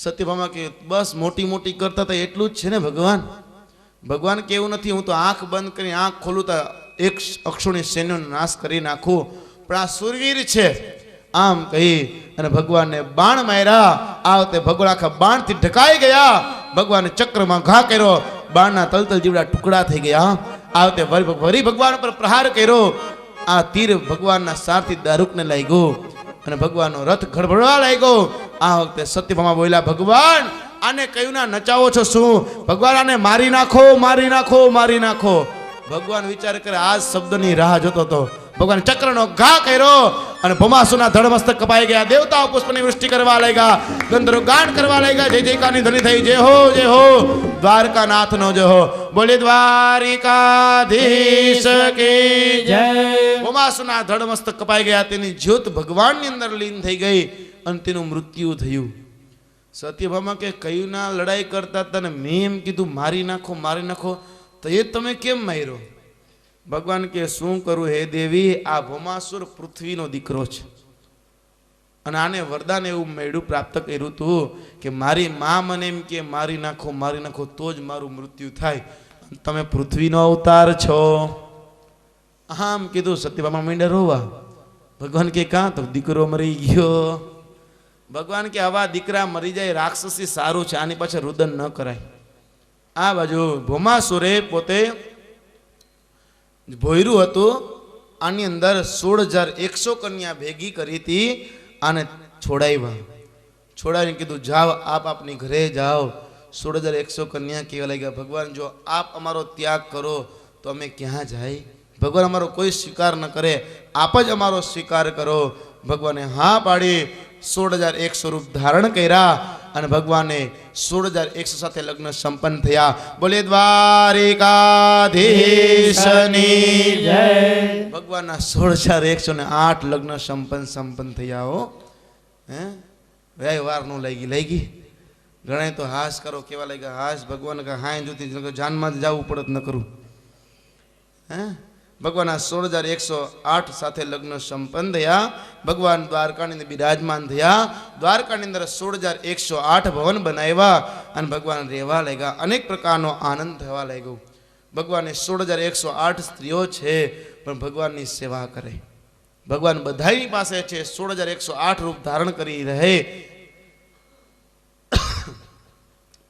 સત્યભામા કે બસ મોટી મોટી કરતા હતા એટલું જ છે ને ભગવાન. ભગવાન કેવું નથી હું તો આંખ બંધ કરી આંખ ખોલું તો એક અક્ષોની સૈન્યનો નાશ કરી નાખું, પણ આ સુરવીર છે. આમ કહી અને ભગવાનને બાણ માર્યા. આ વખતે ભગવાન આખા બાણથી ઢકાઈ ગયા. ભગવાને ચક્રમાં ઘા કર્યો, બાણના તલતલ જીવડા ટુકડા થઈ ગયા. આ વખતે વરી ભગવાન પર પ્રહાર કર્યો. આ તીર ભગવાનના સારથી દારૂકને લાગ્યું અને ભગવાનનો રથ ગડબડવા લાગ્યો. આ વખતે સત્યભામા બોલ્યા, ભગવાન આને કયું ના નચાવો છો શું? ભગવાન આને મારી નાખો, મારી નાખો, મારી નાખો. ભગવાન વિચાર કરે આ શબ્દની રાહ જોતો હતો. ભગવાન ચક્રનો ઘા કર્યો અને ભમાસુરના ધડમસ્તક કપાઈ ગયા. દેવતાઓ પુષ્પની વૃષ્ટિ કરવા લાગ્યા, ગંધર્વો ગાન કરવા લાગ્યા. જય જયકારની ધ્વનિ થઈ. જય હો, જય હો, દ્વારકાનાથનો જય હો. બોલે દ્વારિકાધીશ કી જય. ભમાસુરના ધડમસ્તક કપાઈ ગયા. તેની જ્યોત ભગવાનની અંદર લીન થઈ ગઈ અને તેનું મૃત્યુ થયું. સત્યભામા કે કયું ના લડાઈ કરતા હતા ને મેં એમ કીધું મારી નાખો, મારી નાખો, તો એ તમે કેમ માર્યો? ભગવાન કે શું કરું હે દેવી, આ ભૌમાસુર પૃથ્વીનો દીકરો છે અને આને વરદાન એવું મેળ્યું પ્રાપ્ત કર્યું હતું કે મારી મા મને એમ કે મારી નાખો, મારી નાખો તો જ મારું મૃત્યુ થાય. તમે પૃથ્વીનો અવતાર છો. આમ કીધું. સત્યભામા માંડ્યા રોવા. ભગવાન કે કાં? તો દીકરો મરી ગયો. ભગવાન કે આવા દીકરા મરી જાય રાક્ષસી સારું છે, આની પાછળ રુદન ન કરાય. આ બાજુ ભૌમાસુરે પોતે ભોયરું હતું, આની અંદર 16,100 કન્યા ભેગી કરી હતી. આને છોડાવીને કીધું જાઓ આપ આપની ઘરે જાઓ. 16,100 કન્યા કહેવા લાગ્યા, ભગવાન જો આપ અમારો ત્યાગ કરો તો અમે ક્યાં જાય? ભગવાન અમારો કોઈ સ્વીકાર ન કરે, આપ જ અમારો સ્વીકાર કરો. ભગવાને હા પાડી 16,100 રૂપ ધારણ કર્યા અને ભગવાને 16,100 સાથે લગ્ન સંપન્ન થયા. બોલે દ્વારિકાધીશની જય. ભગવાનના 16,108 લગ્ન સંપન્ન થયા. હો હે વ્યય વાર નો લઈ ગઈ. ઘણા તો હાસ કરો કેવા લાગ્યા હાસ. ભગવાન હાય જોતી જાનમાં જવું પડત ન કરું. હે ભગવાનના 16,108 સાથે લગ્ન સંપન્ન થયા. ભગવાન દ્વારકાની અંદર બિરાજમાન થયા. દ્વારકાની અંદર 16,108 ભવન બનાવ્યા અને ભગવાન રહેવા લાગ્યા. અનેક પ્રકારનો આનંદ થવા લાગ્યો. ભગવાનને 16,108 સ્ત્રીઓ છે પણ ભગવાનની સેવા કરે. ભગવાન બધાની પાસે છે. 16,108 રૂપ ધારણ કરી રહે.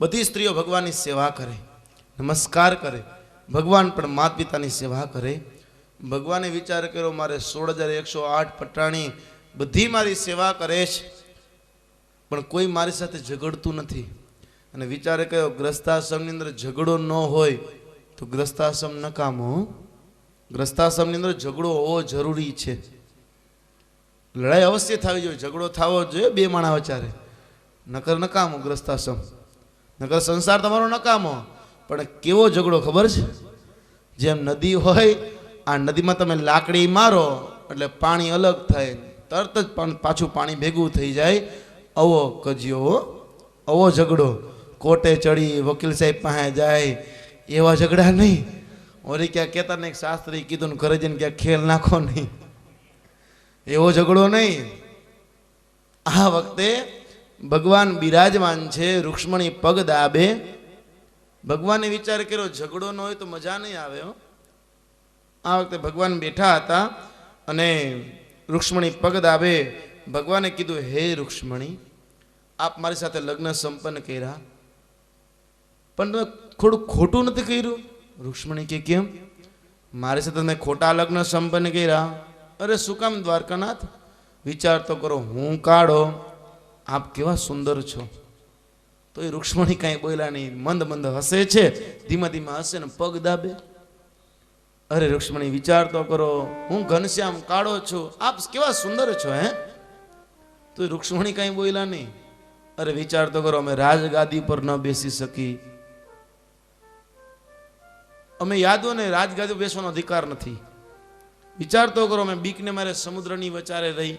બધી સ્ત્રીઓ ભગવાનની સેવા કરે, નમસ્કાર કરે. ભગવાન પણ માતા પિતાની સેવા કરે. ભગવાને વિચાર કર્યો મારે 16,108 પટાણી બધી મારી સેવા કરે છે પણ કોઈ મારી સાથે ઝઘડતું નથી. અને વિચાર કર્યો ગ્રસ્તાશ્રમની અંદર ઝઘડો ન હોય તો ગ્રસ્તાશ્રમ નકામો. ગ્રસ્તાશ્રમની અંદર ઝઘડો હોવો જરૂરી છે. લડાઈ અવશ્ય થવી જોઈએ, ઝઘડો થવો જોઈએ બે માણા વચારે. નકર નકામો ગ્રસ્તાશ્રમ, નકર સંસાર તમારો નકામો. પણ કેવો ઝઘડો ખબર છે? જેમ નદી હોય, આ નદીમાં તમે લાકડી મારો એટલે પાણી અલગ થાય, તરત જ પાછું પાણી ભેગું થઈ જાય. આવો કજિયો, આવો ઝઘડો. કોર્ટે ચડી વકીલ સાહેબ પાસે જાય એવા ઝઘડા નહીં. ઓરી ક્યાં કહેતા ને શાસ્ત્રી કીધું ને ઘરે જઈને ક્યાં ખેલ નાખો નહીં, એવો ઝઘડો નહીં. આ વખતે ભગવાન બિરાજમાન છે. રૂક્ષ્મણી પગ દાબે. ભગવાને વિચાર કર્યો ઝઘડો ન હોય તો મજા નહીં આવે. આ વખતે ભગવાન બેઠા હતા અને રૂક્ષ્મણી પગ દાબે. ભગવાને કીધું હે રૂક્ષ્મણી, આપ મારી સાથે લગ્ન સંપન્ન કર્યા પણ તમે થોડું ખોટું નથી કર્યું? રૂક્ષ્મણી કે કેમ? મારી સાથે તમે ખોટા લગ્ન સંપન્ન કર્યા. અરે શું કામ દ્વારકાનાથ? વિચાર તો કરો, હું કાળો, આપ કેવા સુંદર છો. તો એ રૂક્ષ્મણી કાંઈ બોલ્યા નહીં, મંદ મંદ હસે છે, ધીમા ધીમા હસે ને પગ દાબે. અરે રૂક્ષ્મણી વિચાર તો કરો, હું ઘનશ્યામ કાળો છું, આપ કેવા સુંદર છો. હે તો રૂક્ષ્મણી કાંઈ બોલ્યા નહીં. અરે વિચાર તો કરો, અમે રાજગાદી પર ન બેસી શકી. અમે યાદોને રાજગાદી બેસવાનો અધિકાર નથી. વિચાર તો કરો, અમે બીકને મારે સમુદ્રની વચારે રહી,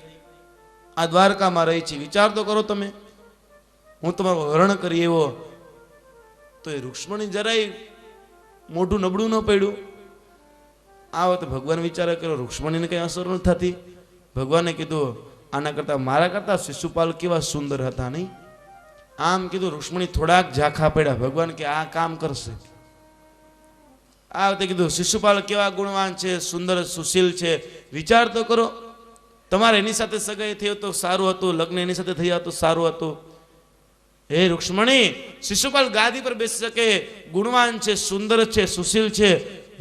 આ દ્વારકામાં રહી છે. વિચાર તો કરો તમે, હું તમારું હરણ કરી એવો. તો એ રૂક્ષ્મણી જરાય મોઢું નબળું ન પડ્યું. આ વખતે ભગવાન વિચારે કર્યો રૂક્ષ્મણીને કઈ અસર નથી થતી. ભગવાને કીધું આના કરતા મારા કરતા શિશુપાલ કેવા સુંદર હતા નહીં? આમ કીધું રૂક્ષ્મણી થોડાક ઝાંખા પડ્યા. ભગવાન કે આ કામ કરશે. આ વખતે કીધું શિશુપાલ કેવા ગુણવાન છે, સુંદર સુશીલ છે, વિચાર તો કરો. તમારે એની સાથે સગાઈ થયો તો સારું હતું, લગ્ન એની સાથે થયા તો સારું હતું. હે રૂક્ષ્મણી, શિશુપાલ ગાદી પર બેસી શકે, ગુણવાન છે, સુંદર છે, સુશીલ છે.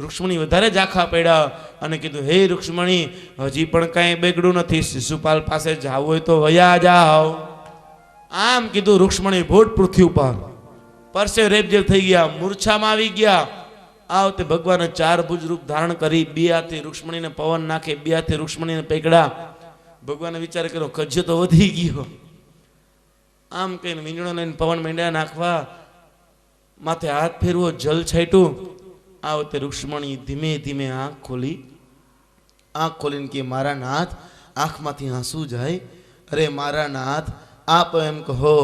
રૂક્ષ્મણી વધારે ઝાંખા પડ્યા અને કીધું હે રૂક્ષ્મણી, હજી પણ કાંઈ બગડ્યું નથી, શિશુપાલ પાસે જાવ હોય તો વયા જાઓ. આમ કીધું રૂક્ષ્મણી ભૂત પૃથ્વી ઉપર પરસે રેપજેપ થઈ ગયા, મૂર્છામાં આવી ગયા. આ વખતે ભગવાને 4 ભુજ રૂપ ધારણ કરી, 2 હાથે રૂક્ષ્મણીને પવન નાખે, 2 હાથે રૂક્ષ્મણીને પકડ્યા. ભગવાને વિચાર કર્યો કજ્જો તો વધી ગયો. આમ કહીને વીંજણો લઈને પવન માંડ્યા નાખવા, માથે હાથ ફેરવો, જલ છાંટ્યું. આ વખતે રૂક્ષ્મણી ધીમે ધીમે આંખ ખોલીને કે મારા નાથ, આંખમાંથી આંસુ જાય. અરે મારા નાથ, આપ એમ કહો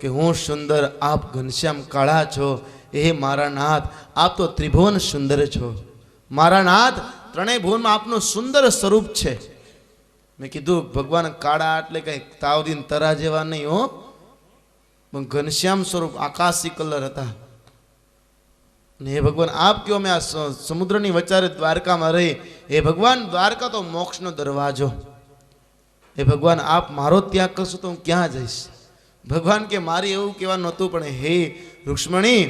કે હું સુંદર, આપ ઘનશ્યામ કાળા છો. એ મારા નાથ, આપ તો ત્રિભુવન સુંદર છો. મારા નાથ, ત્રણેય ભુવનમાં આપનું સુંદર સ્વરૂપ છે. મેં કીધું ભગવાન કાળા એટલે કઈ તાવદીન તરા જેવા નહીં હો, પણ ઘનશ્યામ સ્વરૂપ, આકાશી કલર હતા. ને હે ભગવાન, આપ કયો મેં આ સમુદ્રની વચારે દ્વારકામાં રહી. હે ભગવાન, દ્વારકા તો મોક્ષનો દરવાજો. હે ભગવાન, આપ મારો ત્યાગ કરશો તો હું ક્યાં જઈશ? ભગવાન કે મારે એવું કહેવાનું નહોતું, પણ હે રૂક્ષ્મણી,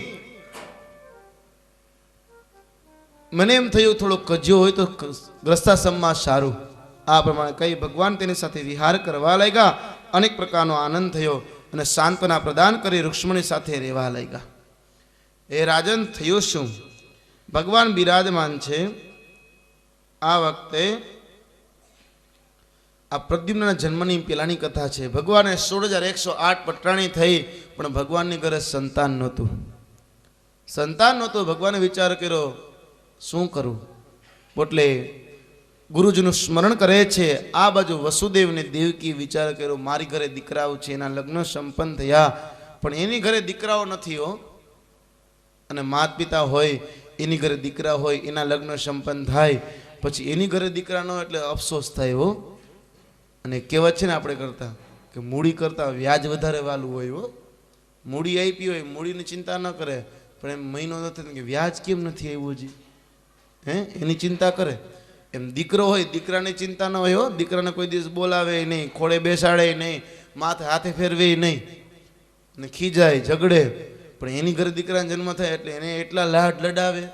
મને એમ થયું થોડો કજ્યો હોય તો ગ્રસ્તાશ્રમમાં સારું. આ પ્રમાણે કહી ભગવાન તેની સાથે વિહાર કરવા લાગ્યા. અનેક પ્રકારનો આનંદ થયો અને સાંત્વના પ્રદાન કરી રૂક્ષ્મણી સાથે રહેવા લાગ્યા. એ રાજન, થયું શું? ભગવાન બિરાજમાન છે. આ વખતે આ પ્રદ્યુમ્નના જન્મની પહેલાની કથા છે. ભગવાને 16,108 પટરાણી થઈ, પણ ભગવાનની ઘરે સંતાન નહોતું. ભગવાને વિચાર કર્યો શું કરું? એટલે ગુરુજીનું સ્મરણ કરે છે. આ બાજુ વસુદેવ ને દેવકી વિચાર કર્યો મારી ઘરે દીકરાઓ છે, એના લગ્ન સંપન્ન થયા, પણ એની ઘરે દીકરાઓ નથી હો. અને માત પિતા હોય, એની ઘરે દીકરા હોય, એના લગ્ન સંપન્ન થાય, પછી એની ઘરે દીકરા ન હોય એટલે અફસોસ થાય હો. અને કહેવત છે ને આપણે કરતા કે મૂડી કરતા વ્યાજ વધારે વાલું હોય હો. મૂડી આપી હોય, મૂડીની ચિંતા ન કરે, પણ એમ મહિનો નથી કે વ્યાજ કેમ નથી આવ્યું હજી, એની ચિંતા કરે. એમ દીકરો હોય, દીકરાની ચિંતા ન હોય હો. દીકરાને કોઈ દિવસ બોલાવે નહીં, ખોળે બેસાડે નહીં, માથે હાથે ફેરવે નહીં, ને ખીજાય, ઝઘડે. પણ એની ઘરે દીકરાનો જન્મ થાય એટલે એને એટલા લાડ લડાવે,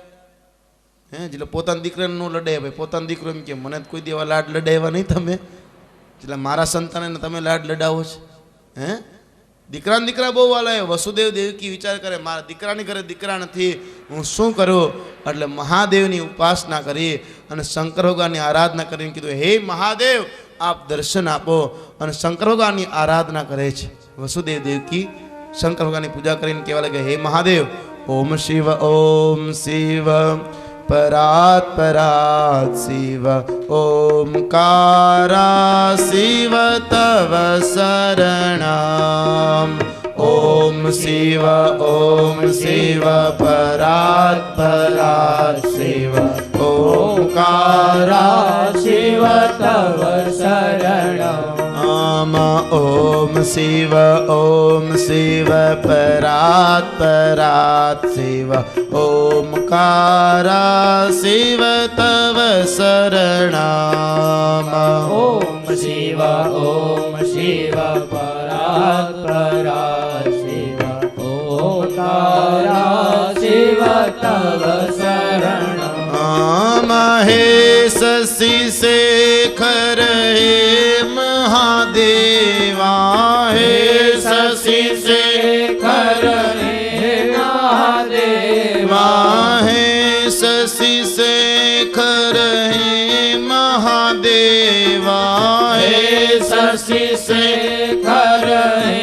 એટલે પોતાના દીકરાને ન લડાય. ભાઈ પોતાનો દીકરો એમ કે મને કોઈ દેવા લાડ લડાવ્યા નહીં તમે, એટલે મારા સંતાનને તમે લાડ લડાવો છો. દીકરા બહુ વાલા. વસુદેવ દેવકી વિચાર કરે મારા દીકરાની ઘરે દીકરા નથી, હું શું કરું? એટલે મહાદેવની ઉપાસના કરી અને શંકર ભગવાનની આરાધના કરીને કીધું હે મહાદેવ, આપ દર્શન આપો. અને શંકર ભગવાનની આરાધના કરે છે. વસુદેવ દેવકી શંકર ભગવાનની પૂજા કરીને કહેવા લાગે હે મહાદેવ, ઓમ શિવ પરાત પરાત શિવ ઓમકારા શિવ તવ શરણમ. ઓમ શિવ પરાત પરાત શિવ ઓમકારા શિવ તવ શરણમ. ઓમ શિવ પરાત પરાત શિવ ઓમકારા શિવ તવ શરણમ. ઓમ શિવ પરાત પરાત શિવ ઓમકારા શિવ તવ શરણમ. મહેશ શિશેખર હે મહાદેવા, હે શશિશેખર હે મહાદેવા, હે શશિશેખર હે મહાદેવા, હે શશિશેખર હે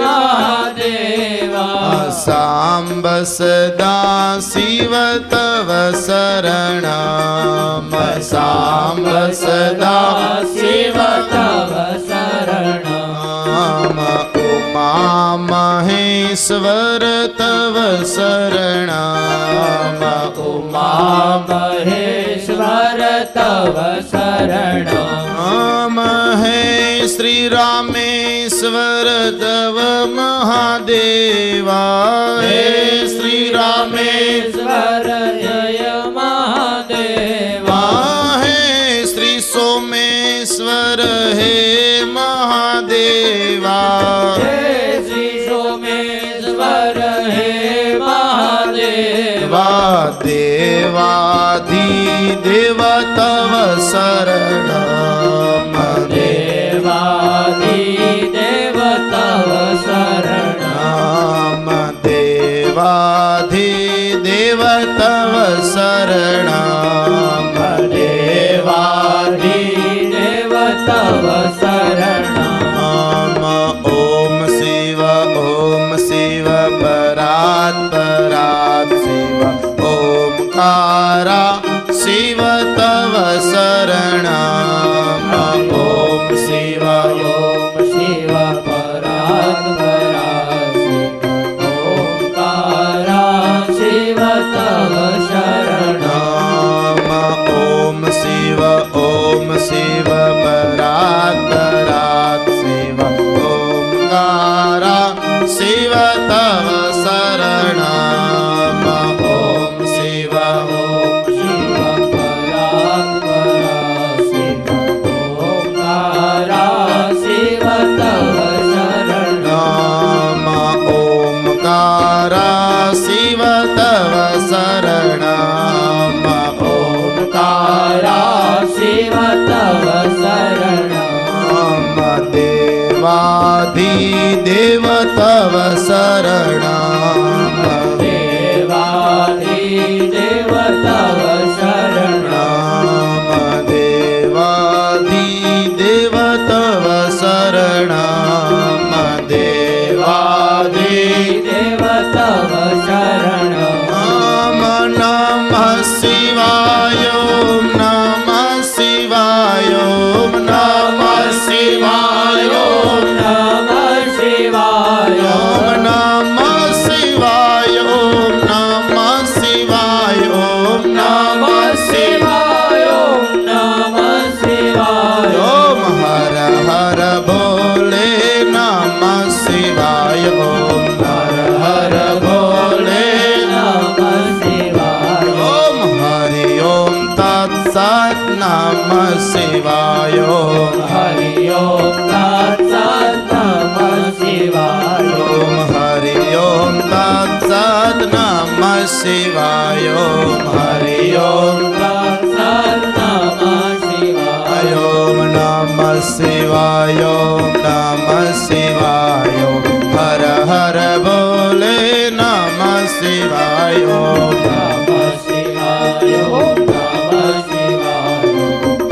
મહાદેવા. સાંબ સદા શિવ તવ શરણમ. સાંબ સદા શિવ તવ શરણમ. ઉમા મહેશ્વર તવ શરણમ. ઉમા મહેશ્વર તવ શરણમ. મહેશ શ્રી રામેશ્વર તવ મહાદેવા હે શ્રી રામેશ્વર જય મહાદેવા હે શ્રી સોમેશ્વર હે મહાદેવા હે શ્રી સોમેશ્વર હે મહાદેવા દેવાધિ દેવ તવ શરણમ દેવાદિ દેવ તવ શરણમ દેવાધિ દેવ તવ શરણમ દેવાદિ દેવ તવ શરણમ ઓમ શિવ પરાત પરાત શિવ ઓમકારા શિવ તવ શરણમ ઓમ શિવ ઓમ શિવ પરાત પરાત શિવ ઓમકારા શિવ તવ શરણમ ઓમ શિવ પરાત પરાત શિવ ઓમકારા શિવ તવ શરણમ ઓમ શિવ શિવ પરાત પરાત શિવ ઓમકારા શિવ તવ શરણમ ઓમકારા શિવ તવ શરણમ ઓમકારા શિવ તવ શરણમ દેવાધિ દેવ તવ શરણમ દેવાદિ દેવ તવ શરણમ દેવાધિ દેવ તવ શરણમ દેવાધિ દેવ તવ શરણમ નમઃ શિવાય ઓમ નમઃ શિવાય ઓમ નમઃ શિવાય ઓમ નમઃ શિવાય નમઃ શિવાય ઓમ નમઃ શિવાય ઓમ નમઃ શિવાય નમઃ શિવાય ઓમ હર હર ભોલે નમઃ શિવાય ઓમ હર હર ભોલે નમઃ શિવાય ઓમ હરિ ઓમ તત્સત નમઃ શિવાય ઓમ હરિ ઓમ તત્સત નમઃ શિવાય ઓમ હરિ ઓમ તત્સત નમઃ શિવાય ઓમ હરિ ઓમ તત્સત નમઃ શિવાય ઓમ નમઃ શિવાય ઓમ નમઃ શિવાય ઓમ હર હર ભોલે નમઃ શિવાય ઓમ નમઃ શિવાય ઓમ નમઃ શિવાય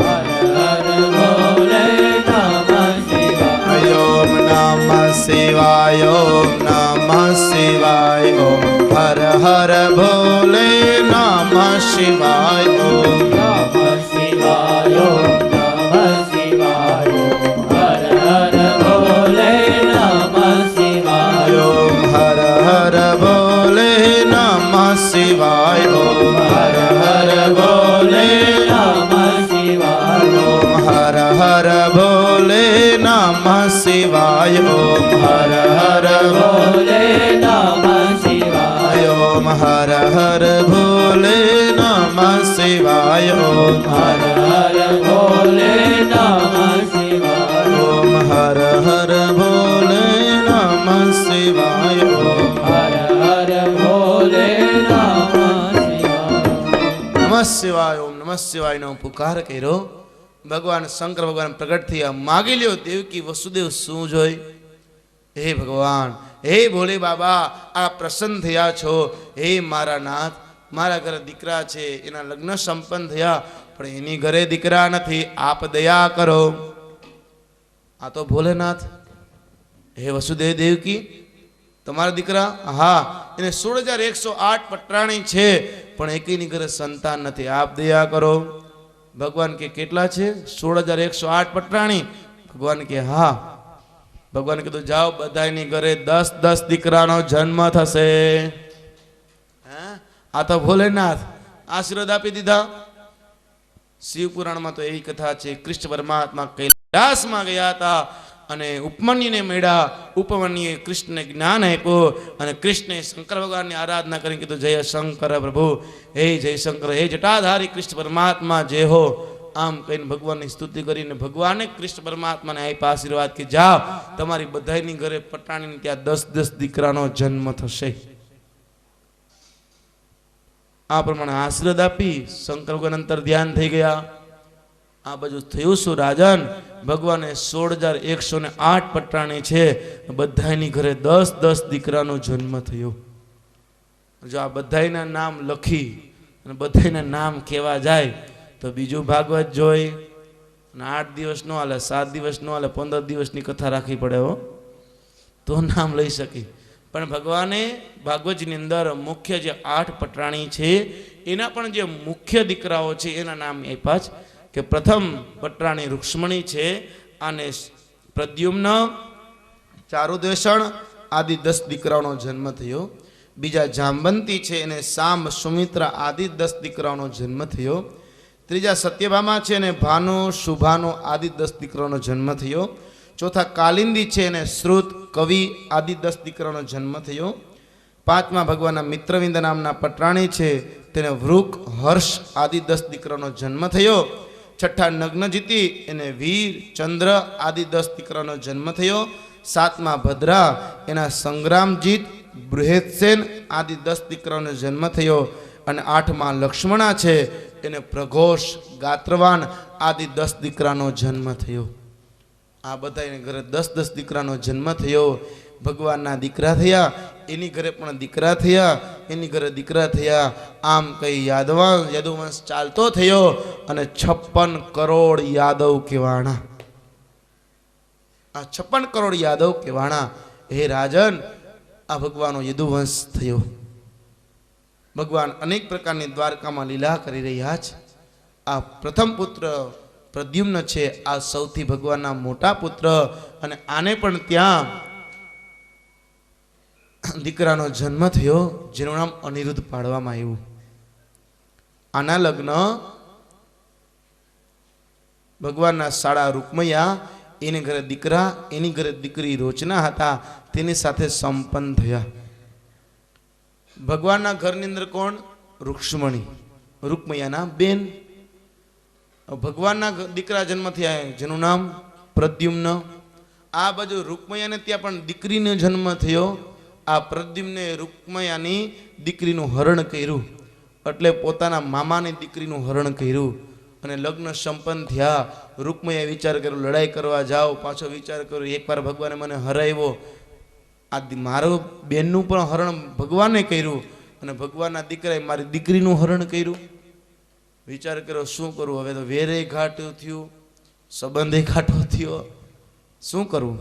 હર હર ભોલે નમઃ શિવાય ઓમ નમઃ શિવાય ઓમ નમઃ શિવાય ઓમ હર હર ભોલે નમઃ શિવાય ઓમ નમઃ શિવાય ઓમ નમઃ શિવાય હર હર ભોલે નમઃ શિવાય ઓમ હર હર ભોલે નમઃ શિવાય ઓમ હર હર ભોલે નમઃ શિવાય ઓમ હર હર ભોલે નમઃ શિવાય ઓમ હર હર ભોલે નમઃ શિવાય ઓમ હર હર ભોલે નમઃ શિવાય ઓમ હર હર ભોલે નમઃ શિવાય ઓમ હર હર ભોલે નમઃ શિવાય ઓમ હર હર ભોલે નમઃ શિવાય નમઃ શિવાય ઓમ નમઃ શિવાય નો પુકાર કર્યો. ભગવાન શંકર ભગવાન પ્રગટ થયા. માગી લ્યો દેવકી વસુદેવ શું જોઈ? હે ભગવાન, હે ભોલે બાબા, આ પ્રસન્ન થયા છો. હે મારા નાથ, મારા ઘરે દીકરા છે, એના લગ્ન સંપન્ન થયા, પણ એની ઘરે દીકરા નથી. આપ દયા કરો. આ તો ભોલેનાથ. હે વસુદેવ દેવકી, તમારા દીકરા? હા, એને 16,108 પટરાણી છે, પણ એકેયની ઘરે સંતાન નથી. આપ દયા કરો. ભગવાન કે કેટલા છે? 16,108 પટરાણી. ભગવાન કે હા. ભગવાન કીધું જાઓ, બધાની ઘરે 10-10 દીકરાનો જન્મ થશે. આ તો ભોલેનાથ આશીર્વાદ આપી દીધા. શિવ પુરાણમાં તો એવી કથા છે, કૃષ્ણ પરમાત્મા કૈલાસ દાસમાં ગયા હતા અને ઉપમન્યુને મળ્યા. ઉપમન્યુએ કૃષ્ણને જ્ઞાન આપ્યું અને કૃષ્ણે શંકર ભગવાનની આરાધના કરી કીધું, જય શંકર પ્રભુ, હે જય શંકર, હે જટાધારી કૃષ્ણ પરમાત્મા જય હો. આમ કહીને ભગવાનની સ્તુતિ કરીને ભગવાને કૃષ્ણ પરમાત્માને આપ્યા આશીર્વાદ કે જાઓ તમારી બધાની ઘરે પટાણીને ત્યાં 10-10 દીકરાનો જન્મ થશે. આ પ્રમાણે આશીર્વાદ આપી શંકર ભગવાન અંતર ધ્યાન થઈ ગયા. આ બાજુ થયું શું રાજન, ભગવાને 16,108 પટાણી છે, બધાની ઘરે 10-10 દીકરાનો જન્મ થયો. જો આ બધાના નામ લખી અને બધાના નામ કહેવા જાય તો બીજું ભાગવત જોઈ અને 8 દિવસ નો હાલે, 7 દિવસ નો હાલે, 15 દિવસની કથા રાખવી પડે હો, તો નામ લઈ શકી. પણ ભગવાને ભાગવતની અંદર મુખ્ય જે 8 પટરાણી છે એના પણ જે મુખ્ય દીકરાઓ છે એના નામ આપ્યા છે. કે પ્રથમ પટરાણી રૂક્ષ્મણી છે, આને પ્રદ્યુમ્ન, ચારુદેષણ આદિ 10 દીકરાઓનો જન્મ થયો. બીજા જાંબંતી છે, એને સામ, સુમિત્રા આદિ 10 દીકરાઓનો જન્મ થયો. ત્રીજા સત્યભામા છે, એને ભાનુ, શુભાનુ આદિ 10 દીકરાઓનો જન્મ થયો. ચોથા કાલિંદી છે, એને શ્રુત, કવિ આદિ 10 દીકરાઓનો જન્મ થયો. પાંચમા ભગવાનના મિત્રવિંદ નામના પટરાણી છે, તેને વૃક, હર્ષ આદિ 10 દીકરાઓનો જન્મ થયો. છઠ્ઠા નગ્નજીતી, એને વીર, ચંદ્ર આદિ 10 દીકરાનો જન્મ થયો. સાતમા ભદ્રા, એના સંગ્રામજીત, બૃહેતસેન આદિ 10 દીકરાનો જન્મ થયો. અને આઠમા લક્ષ્મણા છે, એને પ્રઘોષ, ગાત્રવાન આદિ 10 દીકરાનો જન્મ થયો. આ બધાને ઘરે 10-10 દીકરાનો જન્મ થયો. ભગવાનના દીકરા થયા, એની ઘરે પણ દીકરા થયા, એની ઘરે દીકરા થયા. આમ કઈ યાદવવંશ ચાલતો થયો અને 56 કરોડ યાદવ કહેવાણા. આ 56 કરોડ યાદવ કહેવાણા. હે રાજન, આ ભગવાનનો યદુવંશ થયો. ભગવાન અનેક પ્રકારની દ્વારકામાં લીલા કરી રહ્યા છે. આ પ્રથમ પુત્ર પ્રદ્યુમ્ન છે, આ સૌથી ભગવાનના મોટા પુત્ર, અને આને પણ ત્યાં દીકરાનો જન્મ થયો જેનું નામ અનિરુદ્ધ પાડવામાં આવ્યું. આના લગ્ન ભગવાનના શાળા રૂકમૈયા, એની ઘરે દીકરા, એની ઘરે દીકરી રોચના હતા, તેની સાથે સંપન્ન થયા. ભગવાનના ઘરની અંદર કોણ? રૂક્ષ્મણી, રૂકમૈયાના બેન. ભગવાનના દીકરા જન્મ થયા જેનું નામ પ્રદ્યુમ્ન. આ બાજુ રૂકમૈયાને ત્યાં પણ દીકરીનો જન્મ થયો. આ પ્રદ્યુમ્ને રૂકમૈયાની દીકરીનું હરણ કર્યું, એટલે પોતાના મામાની દીકરીનું હરણ કર્યું અને લગ્ન સંપન્ન થયા. રૂકમૈયાએ વિચાર કર્યો લડાઈ કરવા જાઓ, પાછો વિચાર કર્યો એકવાર ભગવાને મને હરાવ્યો, આ મારો બેનનું પણ હરણ ભગવાને કર્યું અને ભગવાનના દીકરાએ મારી દીકરીનું હરણ કર્યું. વિચાર કર્યો શું કરવું, હવે તો વેરે ઘાટું થયું, સંબંધે ઘાટો થયો, શું કરવું?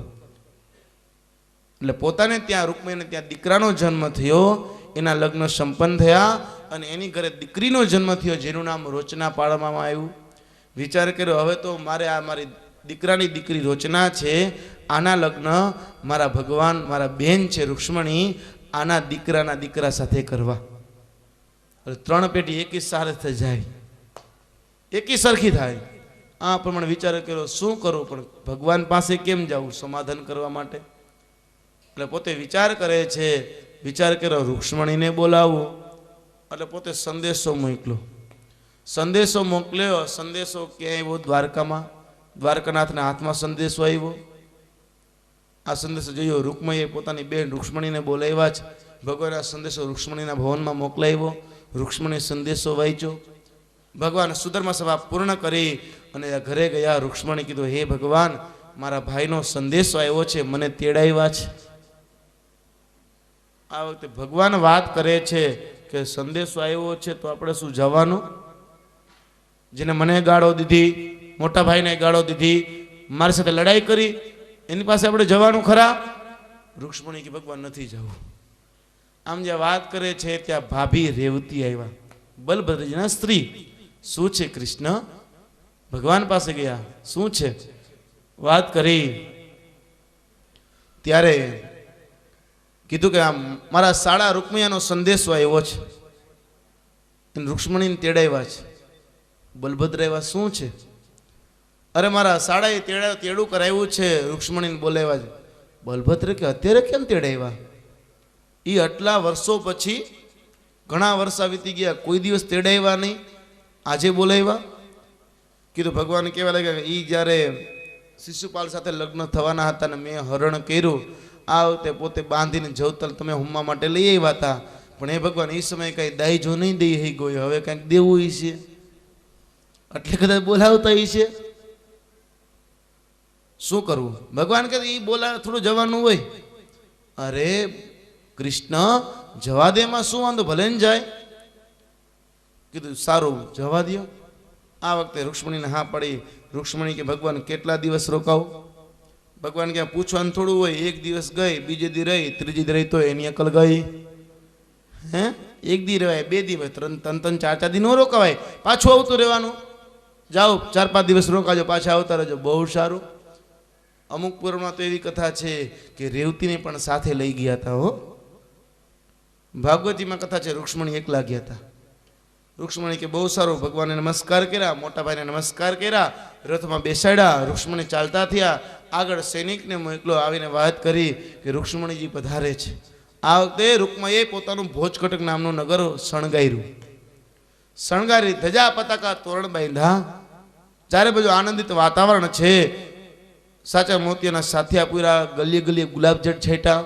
એટલે પોતાને ત્યાં રૂકમણીને ત્યાં દીકરાનો જન્મ થયો, એના લગ્ન સંપન્ન થયા અને એની ઘરે દીકરીનો જન્મ થયો જેનું નામ રોચના પાડવામાં આવ્યું. વિચાર કર્યો હવે તો મારે આ મારી દીકરાની દીકરી રોચના છે, આના લગ્ન મારા ભગવાન, મારા બેન છે રૂક્ષ્મણી, આના દીકરાના દીકરા સાથે કરવા. ત્રણ પેટી એકી સારે થઈ જાય, એકી સરખી થાય. આ પ્રમાણે વિચાર કર્યો શું કરું, પણ ભગવાન પાસે કેમ જવું સમાધાન કરવા માટે? એટલે પોતે વિચાર કરે છે. વિચાર કર્યો રૂક્ષ્મણીને બોલાવવું, એટલે પોતે સંદેશો મોકલ્યો. સંદેશો મોકલ્યો. સંદેશો ક્યાં આવ્યો? દ્વારકામાં. દ્વારકાનાથના હાથમાં સંદેશો આવ્યો. આ સંદેશો જોયો રૂકમણીએ પોતાની બેન રૂક્ષ્મણીને બોલાવ્યા છે. ભગવાન આ સંદેશો રૂક્ષ્મણીના ભવનમાં મોકલાવ્યો. રૂક્ષ્મણી સંદેશો વાંચ્યો. ભગવાન સુધર્મા સભા પૂર્ણ કરી અને ઘરે ગયા. રૂક્ષ્મણી કીધું હે ભગવાન, મારા ભાઈનો સંદેશો આવ્યો છે, મને તેડાવ્યા છે. આ વખતે ભગવાન વાત કરે છે કે સંદેશો આવ્યો છે તો આપણે શું જવાનું? જેને મને ગાળો દીધી, મોટા ભાઈને ગાળો દીધી, મારી સાથે લડાઈ કરી, એની પાસે આપણે જવાનું ખરા? રૂક્ષ્મણી કે ભગવાન નથી જવું. આમ જે વાત કરે છે ત્યાં ભાભી રેવતી આવ્યા, બલભદ્રજીના સ્ત્રી. શું છે કૃષ્ણ? ભગવાન પાસે ગયા. શું છે? વાત કરી ત્યારે કીધું કે આમ મારા શાળા રૂકમૈયાનો સંદેશો આવ્યો છે, રૂક્ષ્મણીને તેડાવ્યા છે. બલભદ્ર આવ્યા. શું છે? અરે મારા શાળાએ તેડું કરાવ્યું છે, રૂક્ષ્મણીને બોલાવ્યા છે. બલભદ્ર કે અત્યારે કેમ તેડાવ્યા? એ આટલા વર્ષો પછી, ઘણા વર્ષા વીતી ગયા, કોઈ દિવસ તેડાવ્યા નહીં, આજે બોલાવ્યા. કીધું ભગવાન કહેવા લાગ્યા એ જ્યારે શિશુપાલ સાથે લગ્ન થવાના હતા ને મેં હરણ કર્યું, આ વખતે પોતે બાંધીને જવતલ તમે હુમવા માટે લઈ આવ્યા હતા, પણ એ ભગવાન એ સમયે કાંઈ દાઈજો નહીં દઈ હઈ ગયો, હવે કાંઈક દેવું છે એટલે કદાચ બોલાવતા છે. શું કરવું? ભગવાન કહે એ બોલાવે થોડું જવાનું હોય. અરે કૃષ્ણ જવા દે, એમાં શું વાંધો, ભલે ને જાય. કીધું સારું જવા દો. આ વખતે રૂક્ષ્મણીને હા પડી. રૂક્ષ્મણી કે ભગવાન કેટલા દિવસ રોકાવું? ભગવાન કે પૂછવાનું થોડું હોય, એક દિવસ ગઈ, બીજે દી રહી, ત્રીજી દી રહી તો એની અકલ ગઈ. હે એક દી રહેવાય, બે દી હોય, ત્રણ ચાર દી નો રોકાવાય, પાછું આવતું રહેવાનું. જાઓ 4-5 દિવસ રોકાજો, પાછા આવતા રહેજો, બહુ સારું. અમુક પુરાણમાં તો એવી કથા છે કે રેવતીને પણ સાથે લઈ ગયા હતા. હો, ભાગવતીમાં કથા છે રૂક્ષ્મણી એકલા ગયા હતા. રૂક્ષ્મણી કે બહુ સારું, ભગવાનને નમસ્કાર કર્યા, મોટા ભાઈને નમસ્કાર કર્યા, રથમાં બેસાડ્યા, રૂક્ષ્મણી ચાલતા થયા. આગળ સૈનિકને મોકલો, આવીને વાત કરી કે રૂક્ષ્મણીજી પધારે છે. આ વખતે રૂકમાએ પોતાનું ભોજકટક નામનું નગર શણગાર્યું. શણગારી ધજા પતાકા તોરણ બાંધ્યા. ચારે બાજુ આનંદિત વાતાવરણ છે. સાચા મોતિયાના સાથિયા પૂરા, ગલીએ ગલીએ ગુલાબજળ છેટા,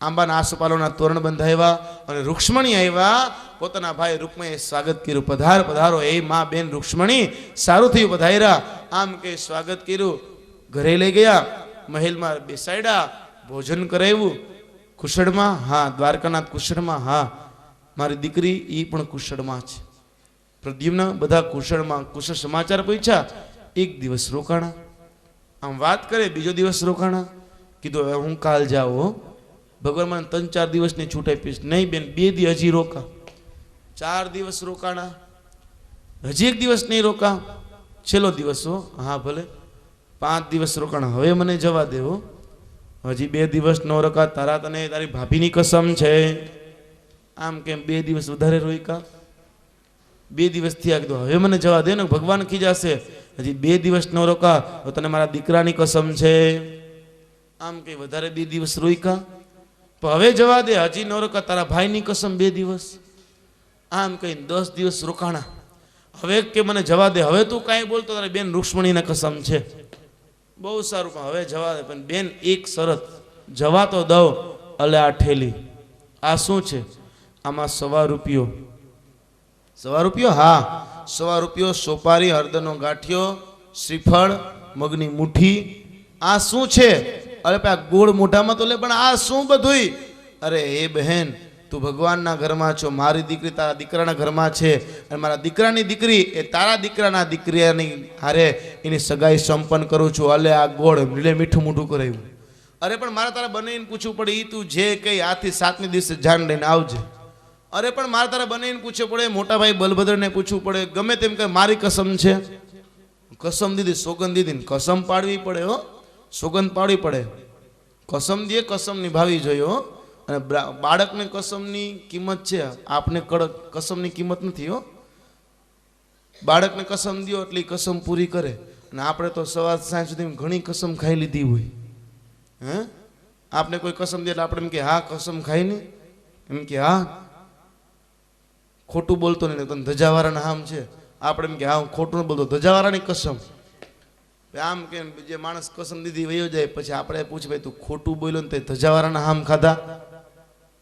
આંબાના આસોપાલોના તોરણ બંધાવ્યા અને રૂક્ષ્મણી આવ્યા. પોતાના ભાઈ રૂકમાએ સ્વાગત કર્યું. પધાર પધારો એ માં બેન રૂક્ષ્મણી, સારું થયું પધાર્યા. આમ કે સ્વાગત કર્યું. ઘરે લઈ ગયા, મહેલમાં બેસાડ્યા, ભોજન કરાવ્યું. કુશળમાં? હા. દ્વારકાનાથ કુશળમાં? હા. મારી દીકરી એ પણ કુશળમાં છે. પ્રદ્યુમ્ન બધા કુશળમાં. કુશળ સમાચાર પૂછ્યા. એક દિવસ રોકાણા. આમ વાત કરે, બીજો દિવસ રોકાણા. કીધું હવે હું કાલ જાઉં. ભગવાન મને 3-4 દિવસની છૂટ આપીશ. નહીં બેન, 2 દી હજી રોકા. 4 દિવસ રોકાણા, હજી 1 દિવસ નહીં રોકા. છેલ્લો દિવસ હો. હા ભલે. 5 દિવસ રોકાણા. હવે મને જવા દેવો, હજી 2 દિવસ ન રોકા. તારા તને તારી ભાભીની કસમ છે. આમ કેમ 2 દિવસ વધારે રોકા? 2 દિવસ થયા. કીધું હવે મને જવા દે ને, ભગવાન ખીજાશે. હજી 2 દિવસ ન રોકા તો તને મારા દીકરાની કસમ છે. આમ કે વધારે 2 દિવસ રોકા, પણ હવે જવા દે, હજી ન રોકા, તારા ભાઈની કસમ 2 દિવસ. આમ કઈ 10 દિવસ રોકાણા. હવે કે મને જવા દે, હવે તું કાંઈ બોલતો, તારી બેન રૂક્ષ્મણીને કસમ છે. બહુ સારું, પણ હવે જવા દે. પણ બેન એક શરત, જવા તો દઉં, અલે આ ઠેલી, આ શું છે? આમાં 1.25 રૂપિયો. 1.25 રૂપિયો? હા, 1.25 રૂપિયો, સોપારી, હળદરનો ગાંઠિયો, શ્રીફળ, મગની મુઠ્ઠી. આ શું છે? અરે આ ગોળ મોઢામાં તો લે, પણ આ શું બધુંય? અરે એ બહેન, તું ભગવાનના ઘરમાં છો, મારી દીકરી તારા દીકરાના ઘરમાં છે, અને મારા દીકરાની દીકરી એ તારા દીકરાના દીકરીની હારે એની સગાઈ સંપન્ન કરું છું. અલે આ ગોળ લે, મીઠું મોઢું કરાવ્યું. અરે પણ મારે તારા બંનેને પૂછવું પડે, એ તું જે કઈ આથી 7મી દિવસે જાન લઈને આવજે. અરે પણ મારે તારા બંનેને પૂછવું પડે, મોટા ભાઈ બલભદ્રને પૂછવું પડે, ગમે તેમ કે મારી કસમ છે. કસમ દીધી, સોગંદ દીધી, કસમ પાડવી પડે. હો, સોગંદ પાડવી પડે. કસમ દે, કસમ નિભાવી જોઈએ. હો, અને બાળકને કસમની કિંમત છે, આપને કડક કસમની કિંમત નથી. હો, બાળકને કસમ દો એટલે કસમ પૂરી કરે. અને આપણે તો સવાર સાંજ સુધી ઘણી કસમ ખાઈ લીધી હોય. હે, આપને કોઈ કસમ દે એટલે આપણે એમ કે હા કસમ ખાઈ ને, એમ કે હા ખોટું બોલતો નહીં, તને ધજાવાળાના હામ છે. આપણે એમ કે હા હું ખોટું ન બોલતો, ધજાવાળાની કસમ. આમ કે જે માણસ કસમ દીધી વયો જાય, પછી આપણે પૂછ ભાઈ તું ખોટું બોલ્યો ને તે ધજાવાળાના હામ ખાધા?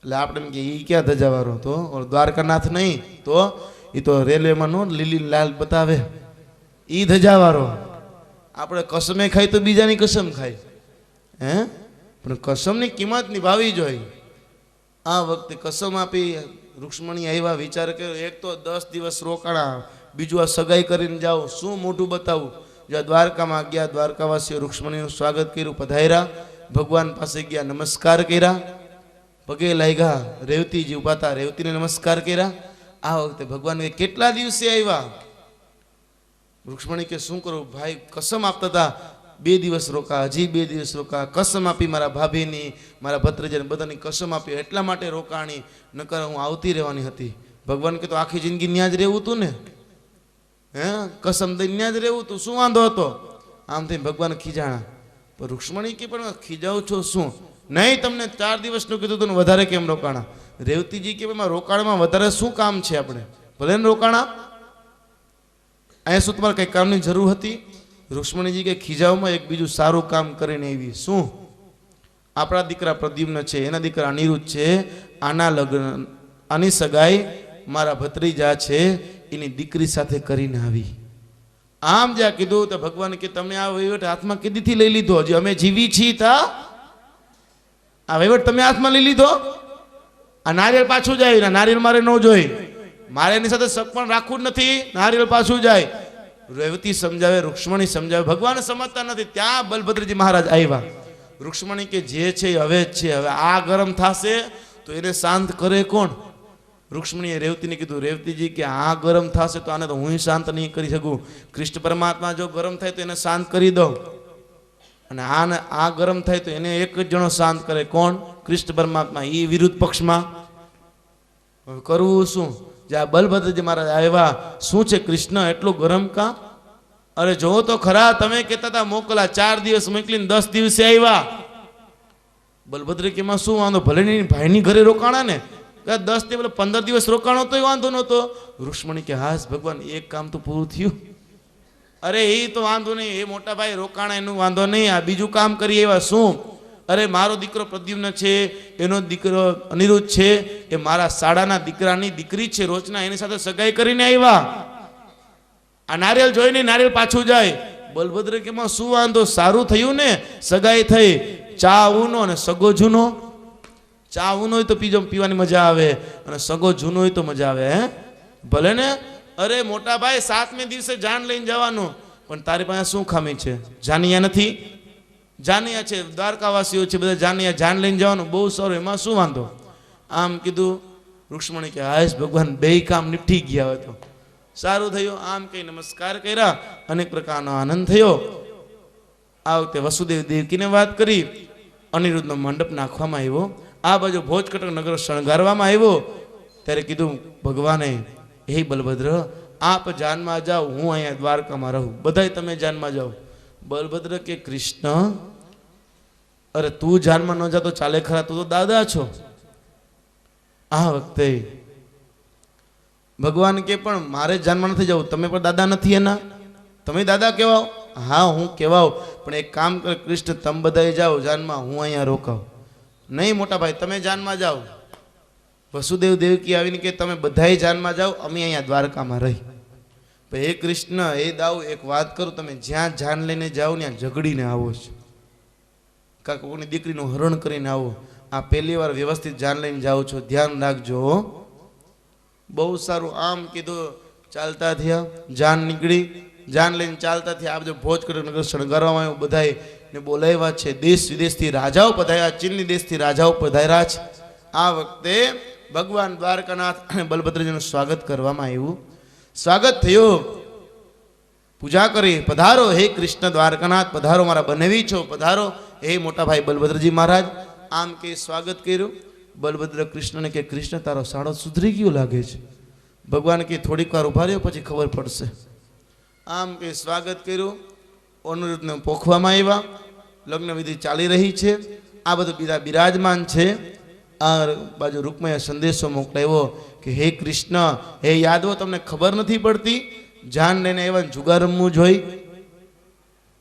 એટલે આપણે એમ કે એ ક્યાં ધજાવાળો? તો દ્વારકાનાથ નહીં તો એ તો રેલવેમાં નો લીલી લાલ બતાવે, એ ધજાવાળો. આપણે કસમે ખાય તો બીજાની કસમ ખાય. હે, પણ કસમની કિંમત નિભાવી જોઈએ. આ વખતે કસમ આપી. રૂક્ષ્મણી આવ્યા, વિચાર કર્યો, એક તો 10 દિવસ રોકાણા, બીજું આ સગાઈ કરીને જાઓ, શું મોઢું બતાવું? જ્યાં દ્વારકામાં ગયા, દ્વારકાવાસીઓ રૂક્ષ્મણીનું સ્વાગત કર્યું, પધાર્યા, ભગવાન પાસે ગયા, નમસ્કાર કર્યા, પગે લાગ્યા. રેવતીજી ઉભા હતા, રેવતીને નમસ્કાર કર્યા. આ વખતે ભગવાન કે કેટલા દિવસે આવ્યા? રૂક્ષ્મણી કે શું કરું ભાઈ, કસમ આપતા હતા 2 દિવસ રોકા, હજી 2 દિવસ રોકા. કસમ આપી મારા ભાભીની, મારા ભત્રીજાને બધાની કસમ આપી, એટલા માટે રોકાણી, નકર હું આવતી રહેવાની હતી. ભગવાન કે તો આખી જિંદગી ન્યા જ રહેવું હતું ને. હે કસમ દઈને ત્યાં જ રહેવું તું, શું વાંધો હતો? આમ થઈ ભગવાન ખીજાણા. પણ રૂક્ષ્મણી કે પણ ખીજાવ છો શું? નહીં, તમને 4 દિવસનું કીધું તું, વધારે કેમ રોકાણા? રેવતીજી કે એમાં રોકાણમાં વધારે શું કામ છે? આપણે ભલે ને રોકાણા, અહીંયા શું તમારે કંઈ કામની જરૂર હતી? રૂક્ષ્મણીજી કે ખીજાવમાં એક બીજું સારું કામ કરીને એવી. શું? આપણા દીકરા પ્રદ્યુમ્ન છે, એના દીકરા અનિરુદ્ધ છે, આના લગ્ન, આની સગાઈ મારા ભત્રીજા છે એની દીકરી સાથે કરીને આવી. આમ જ્યાં કીધું તો ભગવાન કે તમે આ વહીવટ હાથમાં કીધીથી લઈ લીધો? હજી અમે જીવી છીએ તા આ વહીવટ તમે હાથમાં લઈ લીધો? આ નારિયેળ પાછું જાય, નારિયેળ મારે ન જોઈ, મારે એની સાથે શક પણ રાખવું જ નથી, નારિયેળ પાછું જાય. રેવતી સમજાવે, રૂક્ષ્મણી સમજાવે, ભગવાન સમજતા નથી. ત્યાં બલભદ્રજી મહારાજ આવ્યા. રૂક્ષ્મણી કે જે છે હવે જ છે, હવે આ ગરમ થશે તો એને શાંત કરે કોણ? રૂક્ષ્મણીએ રેવતીને કીધું, રેવતીજી કે આ ગરમ થશે તો આને તો હું શાંત નહીં કરી શકું. કૃષ્ણ પરમાત્મા જો ગરમ થાય તો એને શાંત કરી દઉં, અને આ ગરમ થાય તો એને એક જ જણો શાંત કરે, કોણ? કૃષ્ણ પરમાત્મા. એ વિરુદ્ધ પક્ષમાં. કરવું શું? જ્યાં બલભદ્રજી મહારાજ આવ્યા, શું છે કૃષ્ણ એટલું ગરમ કા? અરે જોવો તો ખરા, તમે કહેતા હતા મોકલા, 4 દિવસ મોકલીને 10 દિવસે આવ્યા. બલભદ્ર કે માં શું વાંધો, ભલે નહીં ભાઈની ઘરે રોકાણા ને, 10 દિવસ 15 દિવસ રોકાણો તોય વાંધો નહોતો. રૂક્ષ્મણી કે હાસ ભગવાન, એક કામ તો પૂરું થયું. અરે એ તો વાંધો નહીં, એ મોટા ભાઈ રોકાણા એનું વાંધો નહીં, આ બીજું કામ કરીએ. એવા શું? અરે મારો દીકરો પ્રદ્યુમ્ન છે, એનો દીકરો અનિરુદ્ધ છે, એ મારા શાળાના દીકરાની દીકરી છે રોચના, એની સાથે સગાઈ કરીને આવ્યા. આ નારિયેળ જોઈને નારિયેળ પાછું જાય. બલભદ્ર કે માં શું વાંધો, સારું થયું ને, સગાઈ થઈ. ચા ઉનો અને સગો જૂનો. ચા ઉનો હોય તો પીવાની મજા આવે, અને સગો જૂનો હોય તો મજા આવે. હે ભલે ને. અરે મોટા ભાઈ 7મે દિવસે જાન લઈને જવાનું, પણ તારી પાસે શું ખામી છે? જાનિયા નથી? જાનિયા છે, દ્વારકાવાસીઓ છે બધા જાનિયા, જાન લઈને જવાનું બહુ સારું, એમાં શું વાંધો? આમ કીધું. રૂક્ષ્મણી કે હાશ ભગવાન, બે કામ નિપટી ગયા હોય તો સારું થયું. આમ કઈ નમસ્કાર કર્યા, અનેક પ્રકારનો આનંદ થયો. આ વખતે વસુદેવ દેવકીને વાત કરી, અનિરુદ્ધનો મંડપ નાખવામાં આવ્યો, આ બાજુ ભોજકટક નગર શણગારવામાં આવ્યો. ત્યારે કીધું ભગવાને, હે બલભદ્ર, આપ જાનમાં જાઓ, હું અહીંયા દ્વારકામાં રહું, બધાય તમે જાનમાં જાઓ. બલભદ્ર કે કૃષ્ણ, અરે તું જાનમાં ન જા તો ચાલે ખરા, તું તો દાદા છો. આ વખતે ભગવાન કે પણ મારે જાનમાં નથી જવું, તમે પણ દાદા નથી એના, તમે દાદા કહેવાઓ. હા હું કહેવાઉં, પણ એક કામ કર કૃષ્ણ, તમે બધાય જાઓ જાનમાં, હું અહીંયા રોકાવ. નહીં મોટા ભાઈ, તમે જાનમાં જાઓ. વસુદેવ દેવકી આવીને કે તમે બધાય જાનમાં જાઓ, અમે અહીંયા દ્વારકામાં રહી. હે કૃષ્ણ, હે દાઉ, એક વાત કરું, તમે જ્યાં જાન લઈને જાઓ ત્યાં ઝઘડીને આવો છો, કાંક કોઈની દીકરીનું હરણ કરીને આવો. આ પહેલી વાર વ્યવસ્થિત જાન લઈને જાઓ છો, ધ્યાન રાખજો. બહુ સારું. આમ કીધું, ચાલતા થયા, જાન નીકળી, જાન લઈને ચાલતા થયા. આ બધું ભોજકટક નગર શણગારવામાં આવ્યું, બધાય ને બોલાવ્યા છે, દેશ વિદેશથી રાજાઓ પધાર્યા, ચીનની દેશથી રાજાઓ પધાર્યા છે. આ વખતે ભગવાન દ્વારકાનાથ અને બલભદ્રજીનું સ્વાગત કરવામાં આવ્યું. સ્વાગત થયું, પૂજા કરી, પધારો હે કૃષ્ણ દ્વારકાનાથ, પધારો મારા બનેવી છો, પધારો હે મોટા ભાઈ બલભદ્રજી મહારાજ. આમ કે સ્વાગત કર્યું. બલભદ્ર કૃષ્ણને કે કૃષ્ણ, તારો સાડો સુધરી ગયો લાગે છે. ભગવાન કે થોડીક વાર ઉભા રહ્યો, પછી ખબર પડશે. આમ કે સ્વાગત કર્યું. અનિરુદ્ધને પોખવામાં આવ્યા, લગ્ન વિધિ ચાલી રહી છે. આ બધું બીજા બિરાજમાન છે. આ બાજુ રૂકમણીએ સંદેશો મોકલાવ્યો કે હે કૃષ્ણ, હે યાદવો, તમને ખબર નથી પડતી, જાન લઈને એવા જુગાર રમવું જોઈ.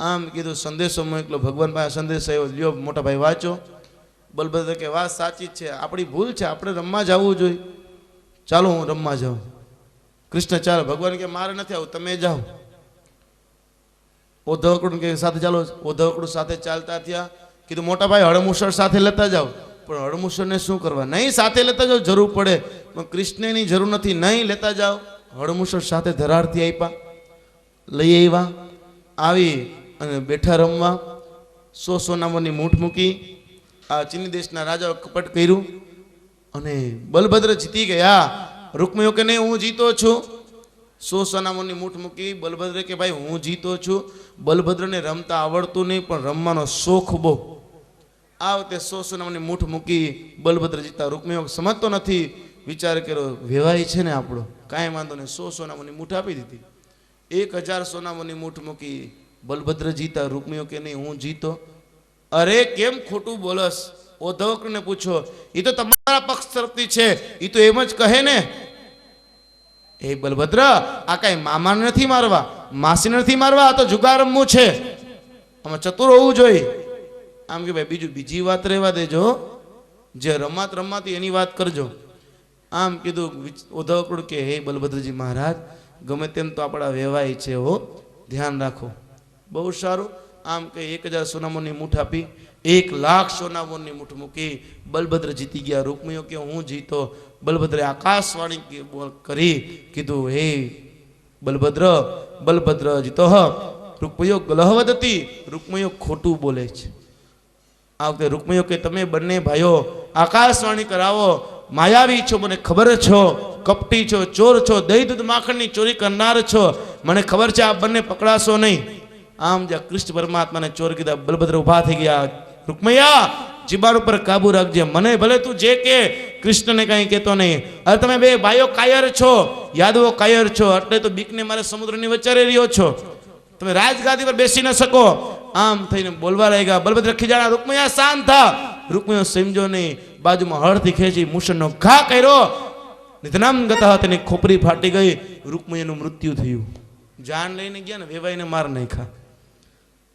આમ કીધું, સંદેશો મોકલો. ભગવાન પાસે સંદેશો આવ્યો, લ્યો મોટા ભાઈ વાંચો. બલભદ્ર કે વાત સાચી છે, આપણી ભૂલ છે, આપણે રમવા જવું જોઈએ, ચાલો હું રમવા જાઉં. કૃષ્ણ ચાલો. ભગવાન કે મારે નથી આવું, તમે જાઓ. ઓધવકડું કે સાથે ચાલો. ઓધવકડું સાથે ચાલતા થયા. કીધું મોટા ભાઈ હળમુસળ સાથે લેતા જાઓ. પણ હળમુસળને શું કરવા? નહીં સાથે લેતા જાઓ, જરૂર પડે, પણ કૃષ્ણની જરૂર નથી, નહીં લેતા જાઓ. હળમુસળ સાથે ધરારથી આપ્યા, લઈ આવ્યા. આવી અને બેઠા રમવા. 100 સોનામોની મૂઠ મૂકી. આ ચીની દેશના રાજાઓ કપટ કર્યું અને બલભદ્ર જીતી ગયા. રૂકમણીઓ કે નહીં, હું જીતો છું. 100 સોનામોની મૂઠ મૂકી. બલભદ્ર કે ભાઈ હું જીતો છું. બલભદ્રને રમતા આવડતું નહીં, પણ રમવાનો શોખ બહુ. આ વખતે 100 સોનામોની મૂઠ મૂકી. બલભદ્ર જીતા. રૂકમણીઓ સમજતો નથી, વિચાર કર્યો વેવાય છે ને આપણો, કાંઈ વાંધો નહીં, 100 સોનામોની મૂઠ આપી દીધી. 1000 સોનામોની મૂઠ મૂકી. બલભદ્ર જીતા, રૂકમિયો કે નહીં હું જીતો. અરે કેમ ખોટું બોલસ? ઉદ્ધવકને પૂછો, એ તો તમારા પક્ષ તરફથી છે, એ તો એમ જ કહે ને. એ બલભદ્ર, આ કઈ મામાને નથી મારવા, માસીને નથી મારવા, આ તો જુગાર રમવું છે, આમાં ચતુર હોવું જોઈએ. આમ કે ભાઈ બીજી વાત રહેવા દેજો, જે રમાત રમાતી એની વાત કરજો. આમ કીધું. ઉદ્ધવ કે હે બલભદ્રજી મહારાજ, ગમે તેમ તો આપણા વેવાય છે હો, ધ્યાન રાખો. બહુ સારું. આમ કે 1000 સોનામોની મૂઠ આપી, 1,00,000 સોનામોની મૂઠ મૂકી. બલભદ્ર જીતી ગયા. રૂકમિયો કે હું જીતો. બલભદ્રે આકાશવાણી કરી કીધું, હે બલભદ્ર જીતો હ. રૂકમિયો ગલહવદતી, રૂકમિયો ખોટું બોલે છે. આ વખતે રૂકમિયો કે તમે બંને ભાઈઓ આકાશવાણી કરાવો, માયાવી છો, મને ખબર છો, કપટી છો, ચોર છો, દહીં દૂધ માખણની ચોરી કરનાર છો, મને ખબર છે આ બંને પકડાશો નહીં. આમ જ્યાં કૃષ્ણ પરમાત્માને ચોર કીધા, બલભદ્ર ઉભા થઈ ગયા. રૂકમૈયા, જીબાન ઉપર કાબુ રાખજે, મને ભલે તું જે કે કૃષ્ણને કઈ કહેતો નહીં. અરે તમે બે ભાઈઓ કાયર છો, યાદવો કાયર છો, એટલે તો બીકને મારે સમુદ્રની વચ્ચે રહ્યો છો, તમે રાજગાદી પર બેસી ન શકો. આમ થઈને બોલવા લાગ્યા. બલભદ્ર ખીજાણા, રૂકમૈયા શાંત થા. રૂકમૈયો સમજો નહીં, બાજુમાં હળથી ખેંચી મૂષણનો ઘા કર્યો. નિધનામ ગતા તેની ખોપરી ફાટી ગઈ. રૂકમૈયાનું મૃત્યુ થયું. જાન લઈને ગયા ને વેવાઈને માર નાખ્યા.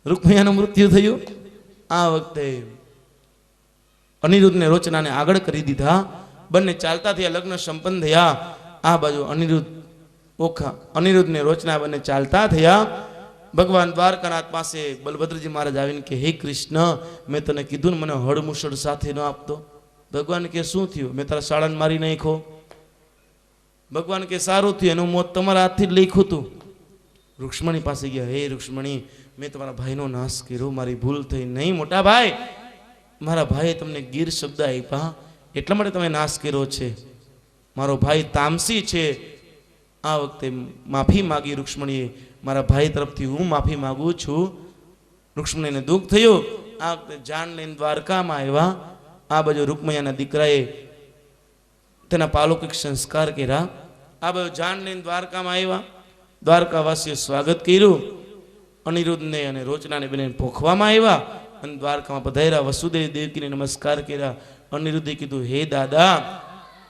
રૂકમૈયાનું મૃત્યુ થયું. આ વખતે અનિરુદ્ધને રોચનાને આગળ કરી દીધા. બંને ચાલતા થયા, લગ્ન સંપન્ન થયા. આ બાજુ અનિરુદ્ધને રોચના બંને ચાલતા થયા. ભગવાન દ્વારકાનાથ પાસે બલભદ્રજી મહારાજ આવીને કે હે કૃષ્ણ, મેં તને કીધું ને મને હળમુસળ સાથે ન આપતો. ભગવાન કે શું થયું? મેં તારા શાળાને મારી નાખ્યો. ભગવાન કે સારું થયું, એનું મોત તમારા હાથથી જ લખ્યું હતું. રૂક્ષ્મણી પાસે ગયા, હે રૂક્ષ્મણી, મેં તમારા ભાઈનો નાશ કર્યો, મારી ભૂલ થઈ. નહીં મોટા ભાઈ, મારા ભાઈએ તમને ગીર શબ્દ આપ્યા એટલા માટે તમે નાશ કર્યો છે. મારો ભાઈ તામસી છે. આ વખતે માફી માગી રૂક્ષ્મણીએ. મારા ભાઈ તરફથી હું માફી માગું છું. રૂક્ષ્મણીને દુઃખ થયું. આ વખતે જાન લઈને દ્વારકામાં આવ્યા. આ બાજુ રૂકમૈયાના દીકરાએ તેના પાલૌકિક સંસ્કાર કર્યા. આ બાજુ જાન લઈને દ્વારકામાં આવ્યા. દ્વારકાવાસીએ સ્વાગત કર્યું. અનિરુદ્ધને અને રોચનાને બંને પોખવામાં આવ્યા અને દ્વારકામાં પધાર્યા. વસુદેવ દેવકીને નમસ્કાર કર્યા. અનિરુદ્ધે કીધું, હે દાદા,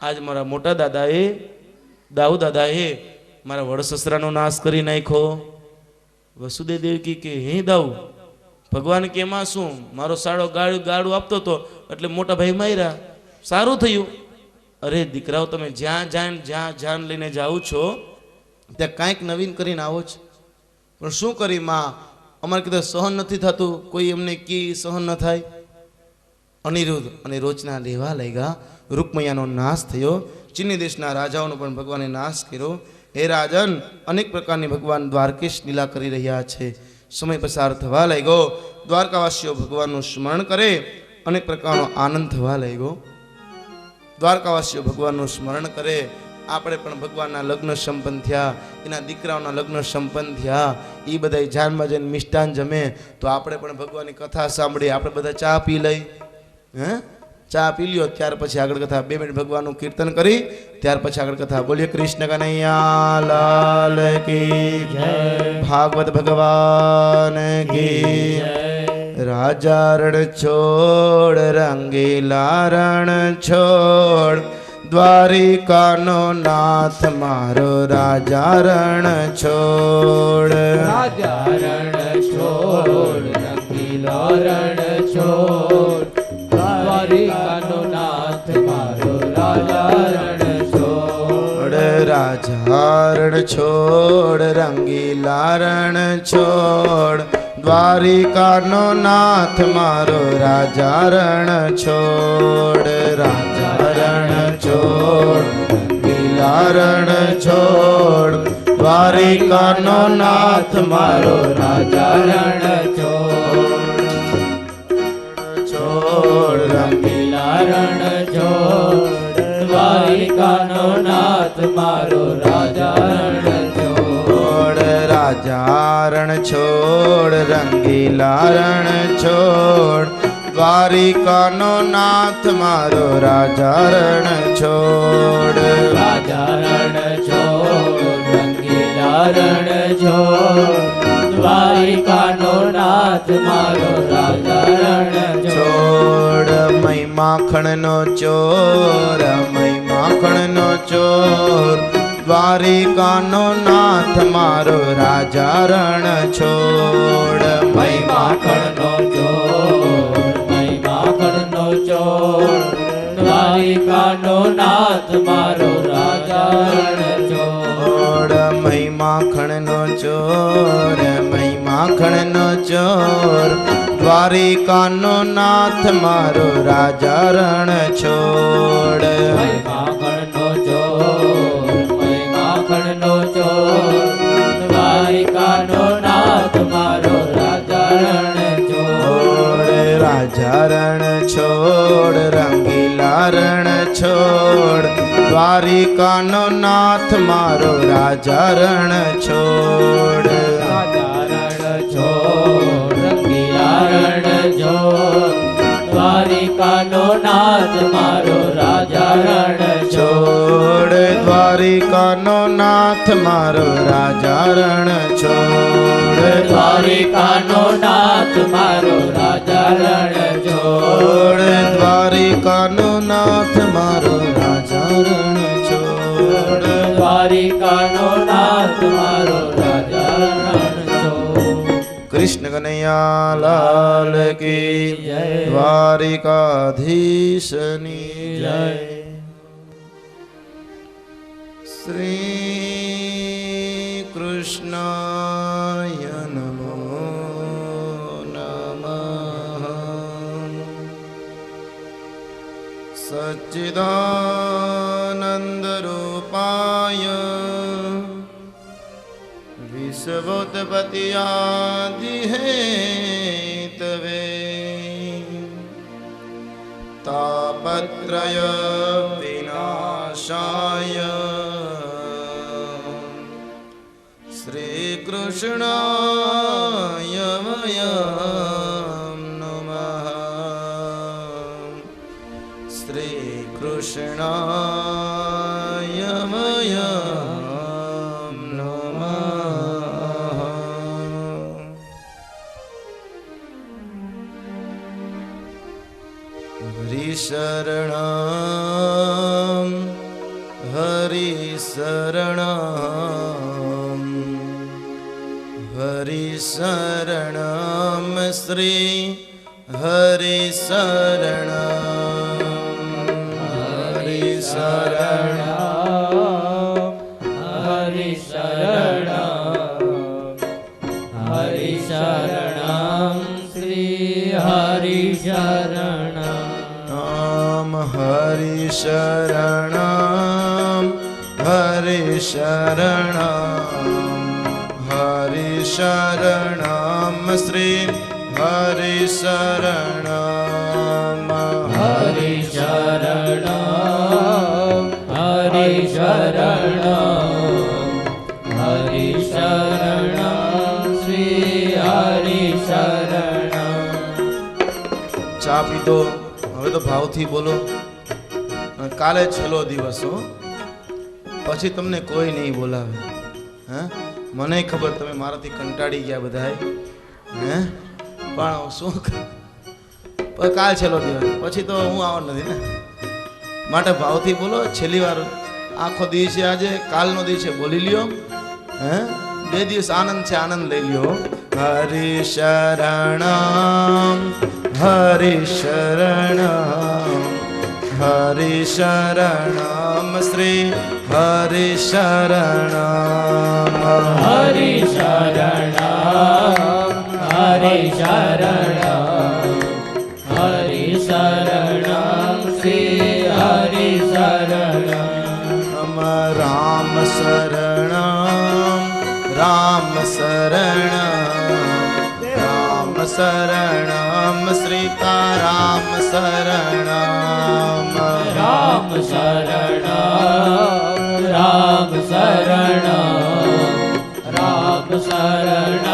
આજ મારા મોટા દાદાએ દાઉ દાદાએ મારા વડસસરાનો નાશ કરી નાખ્યો. વસુદેવ દેવકી કે હે દાઉ, ભગવાન કે એમાં શું, મારો સાડો ગાડું આપતો હતો એટલે મોટા ભાઈ માર્યા, સારું થયું. અરે દીકરાઓ, તમે જ્યાં જાન લઈને જાઓ છો ત્યાં કાંઈક નવીન કરીને આવો છો, પણ શું કરી માં, અમારે કીધું સહન નથી થતું, કોઈ એમને કી સહન ન થાય. અનિરુદ્ધ અને રોચના લેવા લાગ્યા. રૂકમૈયાનો નાશ થયો. ચીની દેશના રાજાઓનો પણ ભગવાને નાશ કર્યો. હે રાજન, અનેક પ્રકારની ભગવાન દ્વારકેશ લીલા કરી રહ્યા છે. સમય પસાર થવા લાગ્યો. દ્વારકાવાસીઓ ભગવાનનું સ્મરણ કરે, અનેક પ્રકારનો આનંદ થવા લાગ્યો. દ્વારકાવાસીઓ ભગવાનનું સ્મરણ કરે. આપણે પણ ભગવાનના લગ્ન સંપન્ન થયા, એના દીકરાઓના લગ્ન સંપન્ન થયા, એ બધા જાનમાં જઈને મિષ્ટાન જમે, તો આપણે પણ ભગવાનની કથા સાંભળીએ. આપણે બધા ચા પી લઈ, ચા પી લ્યો, ત્યાર પછી આગળ કથા 2 મિનિટ ભગવાનનું કીર્તન કરી ત્યાર પછી આગળ કથા બોલીએ. કૃષ્ણ કનૈયા લાલ કી જય, ભાગવત ભગવાન કી જય. રાજા રણ છોડ, રંગીલા રણ છોડ, દ્વારિકાનો નાથ મારો રાજા રણ છોડ. રાજા રણ છોડ, રંગીલો રણ છોડ, દ્વારિકાનો નાથ મારો રાજા રણ છોડ. રાજા રણ છોડ, રંગીલા રણ છોડ, દ્વારિકાનો નાથ મારો રાજા રણ છોડ. રાજા રણ છોડ, રંગીલા રણ છોડ, દ્વારિકાનો નાથ મારો રાજા રણ છોડ. છોડ, રંગીલા રણ છોડ, દ્વારિકાનો નાથ મારો રાજા રણ છોડ. રાજા રણ છોડ, રંગીલા રણ છોડ, દ્વારિકાનો નાથ મારો રાજા રણ છોડ. રાજા રણ છોડ, રંગીલા રણ છોડ, છોડ દ્વારિકાનો નાથ મારો રાજા રણ છોડ મય માખણનો ચોર મય માખણનો ચોર દ્વારિકાનો નાથ મારો રાજા રણ છોડ મય માખણનો ચોર મય માખણનો ચોર દ્વારિકાનો નાથ મારો રાજા રણ છોડ મય માખણનો ચોર મય માખણનો ચોર દ્વારિકાનો નાથ મારો રાજા રણ છોડ મય માખણનો ચોર મય માખણનો ચોર દ્વારિકાનો નાથ મારો રાજા રણ છોડ રાજા રણ છોડ રંગીલા રણ છોડ દ્વારિકાનો નાથ મારો રાજા રણ છોડ રાજા રણ છોડ રંગીલા રણ છોડ દ્વારિકાનો નાથ મારો રાજા રણ છોડ દ્વારિકાનો નાથ મારો રાજા રણ છોડ દ્વારિકાનો નાથ મારો રાજા રણ છોડ દ્વારિકાનો નાથ મારો રાજા રણ છોડ દ્વારિકાનો નાથ મારો રાજા રણ છોડ કૃષ્ણ કનૈયા લાલ કી જય. દ્વારિકાધીશની જય. શ્રી કૃષ્ણાય નમો નમઃ સચ્ચિદાનંદ રૂપાય વિશ્વોત્પત્યાદિ હેતવે તાપત્રય વિનાશાય શ્રી કૃષ્ણાય વયં નમઃ શ્રી કૃષ્ણાય વયં નમઃ હરિશરણં હરિશરણં હરિશરણં શ્રી હરિશરણં હરિશરણં હરિશરણં શ્રી હરિશરણં નામ હરિશરણં હરિશરણં હરિશરણં શ્રી હરિશરણં હરિશરણં હરિશરણં હરિશરણં શ્રી હરિશરણં ચા પીધો હવે તો ભાવથી બોલો અને કાલે છેલ્લો દિવસ હો પછી તમને કોઈ નહીં બોલાવે હા મને ખબર તમે મારાથી કંટાળી ગયા બધાય હે પણ શું પણ કાલ છેલ્લો દિવસ પછી તો હું આવવાનો નથી ને માટે ભાવથી બોલો છેલ્લી વાર આખો દિવસ છે આજે કાલનો દિવસ છે બોલી લ્યો હે બે દિવસ આનંદ છે આનંદ લઈ લ્યો હરિશરણં હરિશરણં હરિશરણં શ્રી હરિશરણં હરિશરણં હરિશરણં હરિશરણં શ્રી હરિશરણં રામ શરણં રામ શરણં રામ શરણં શ્રીતા રામ શરણં રામ શરણં રામ શરણં રામ શરણં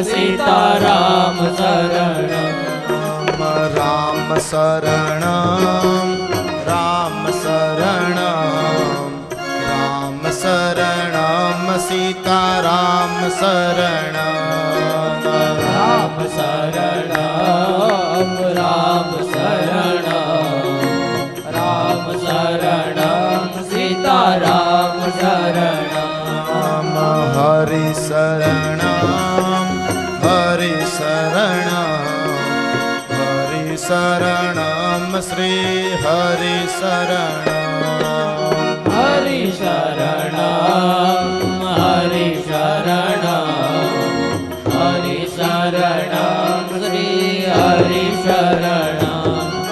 સીતા રામ શરણં રામ શરણં રામ શરણં રામ શરણં સીતા सीताराम शरणम् राम शरणं राम शरणं राम शरणं सीताराम शरणं हरि शरणं हरि शरणं हरि शरणं श्री हरि शरणं हरि शरणं हरि शरणं हरि शरणं श्री हरि शरणं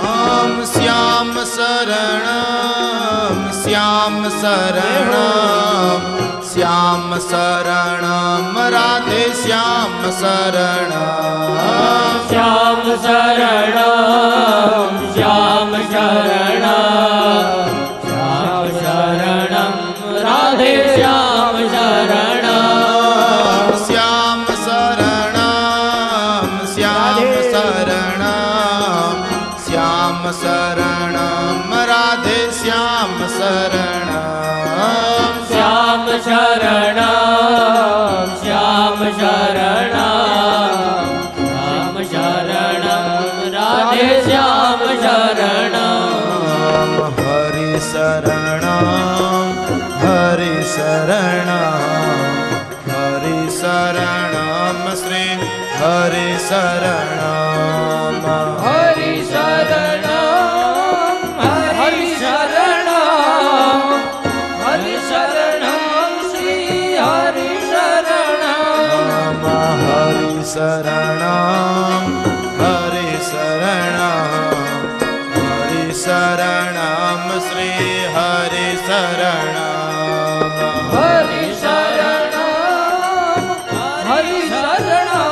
ॐ श्याम शरणं श्याम शरणं श्याम शरणं राधे श्याम शरणं श्याम शरणं श्याम शरणं श्याम शरणं राधे श्याम शरणं श्याम शरणं श्याम शरणं श्याम शरणं राधे श्याम शरणं श्याम शरणं श्याम शरणं श्याम शरणं राधे श्याम शरणं हरि शरणं हरि शरणं हरि शरणं श्री हरि शरणं हरि शरणं हरि शरणं हरि शरणं श्री हरि शरणं हरि शरणं हरि शरणं हरि शरणं श्री हरि शरणं हरि शरणं हरि शरणं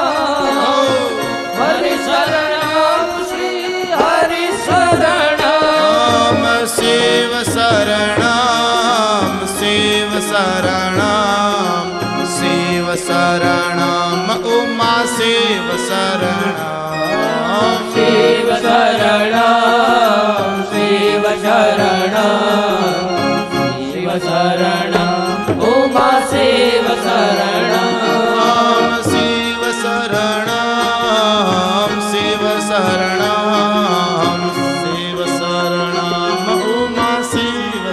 हरि शरणं श्री हरि शरणं शिव शरणं शिव शरणं शिव शरणं उमा शिव शरणं शिव शरणं शिव शरणं शिव शरणं उमा शिव शरणं शिव शरणं शिव शरणं शिव शरणं उमा शिव शरणं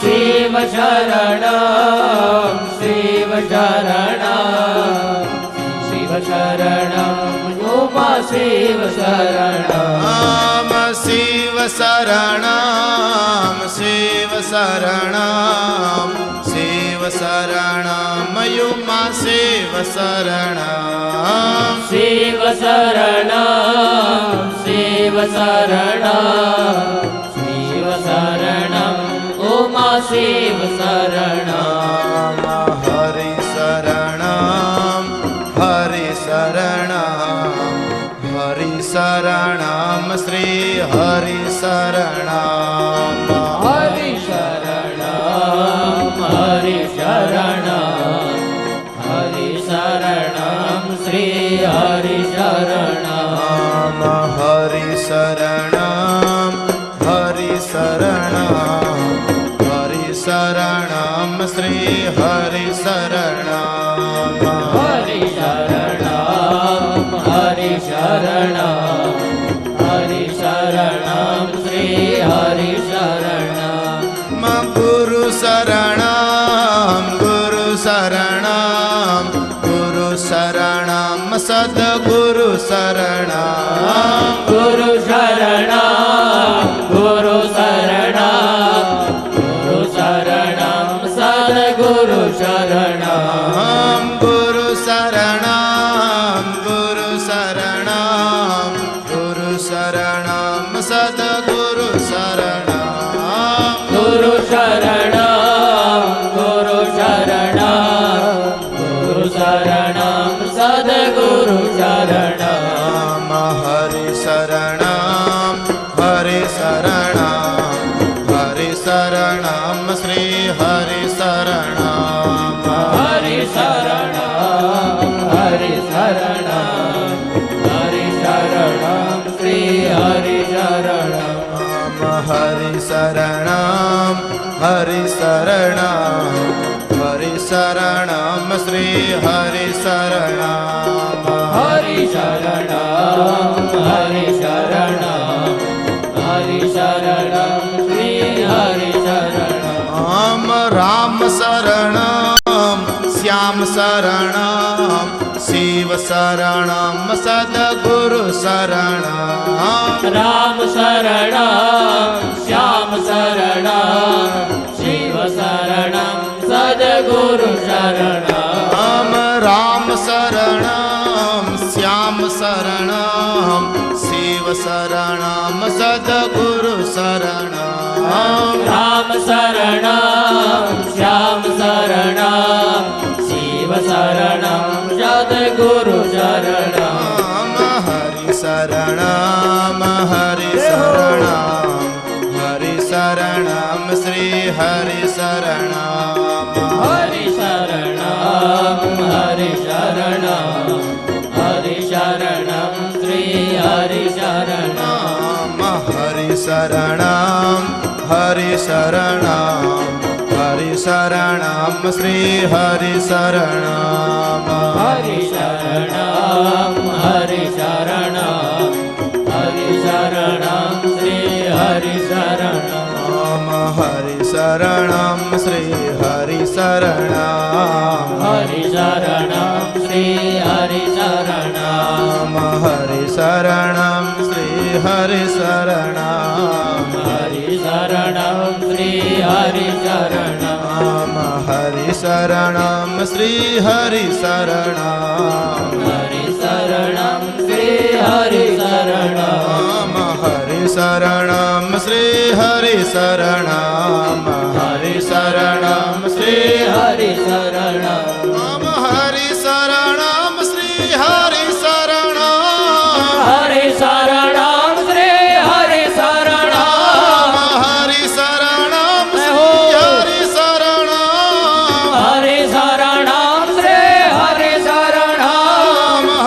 शिव शरणं शिव शरणं शिव शरणं उमा शिव शरणं शिव शरणं शिव शरणं शिव शरणं उमा शिव शरणं शिव शरणं शिव शरणं शिव शरणं उमा शिव शरणं हरि शरणं हरि शरणं हरि शरणं श्री हरि शरणं हरि शरणं हरि शरणं हरि शरणं श्री हरि शरणं हरि शरणं हरि शरणं हरि शरणं श्री हरि शरणं हरि शरणं हरि शरणं हरि शरणं श्री हरि शरणं गुरु शरणं गुरु शरणं गुरु शरणं सद्गुरु शरणं गुरु शरणं गुरु शरणं गुरु शरणं सद्गुरु शरणं गुरु शरणं गुरु शरणं गुरु शरणं सद्गुरु शरणं गुरु शरणं गुरु शरणं गुरु शरणं सद्गुरु शरणं हरि शरणं हरि शरणं हरि शरणं श्री हरि शरणं हरि शरणं हरि शरणं हरि शरणं श्री हरि शरणं हरि शरणं हरि शरणं शरणं श्री हरि शरणं हरि शरणं हरि शरणं हरि शरणं श्री हरि शरणं राम शरणं श्याम शरणं शिव शरणं सद्गुरु शरणं राम शरणं श्याम शरणं शिव शरणं सद्गुरु शरणं राम शरणं श्याम शरणं शिव शरणं सद्गुरु शरणं राम शरणं श्याम शरणं शिव शरणं सद्गुरु शरणं हरि शरणं हरि शरणं हरि शरणं श्री हरि शरणं हरि शरणं हरि शरणं हरि शरणं श्री हरि शरणं हरि शरणं हरि शरणं हरि शरणं श्री हरि शरणं हरि शरणं हरि शरणं हरि शरणं श्री हरि शरणं हरि शरणं श्री हरि शरणं हरि शरणं श्री हरि शरणं हरि शरणं श्री हरि शरणं हरि शरणं श्री हरि शरणं हरि शरणं श्री हरि शरणं हरि शरणं श्री हरि शरणं हरि शरणं श्री हरि शरणं हरि शरणं श्री हरि शरणं हरि शरणं श्री हरि शरणं हरि शरणं श्री हरि शरणं हरि शरणं श्री हरि शरणं हरि शरणं श्री हरि शरणं हरि शरणं श्री हरि शरणं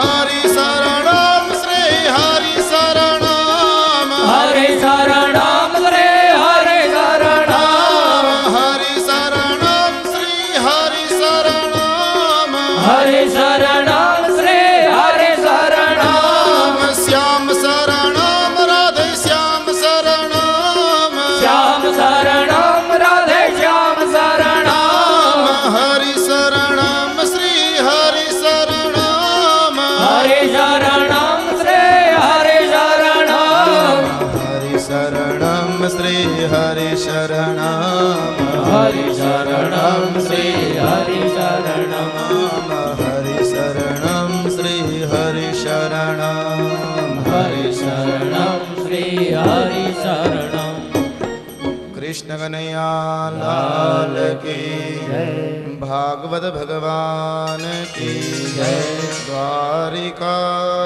हरि शरणं श्री हरि शरणं हरि शरणं श्री हरि शरणं हरि शरणं श्री हरि शरणं श्याम शरणं राधे श्याम शरणं श्याम शरणं राधे श्याम शरणं हरि शरणं श्री हरि शरणं हरि शरणं श्री हरि शरणं हरि शरणं श्री हरि शरणं हरि शरणं श्री हरि शरणं हरि शरणं श्री हरि शरणं हरि शरणं श्री हरि शरणं कृष्ण कन्हैया लाल की भागवत भगवान की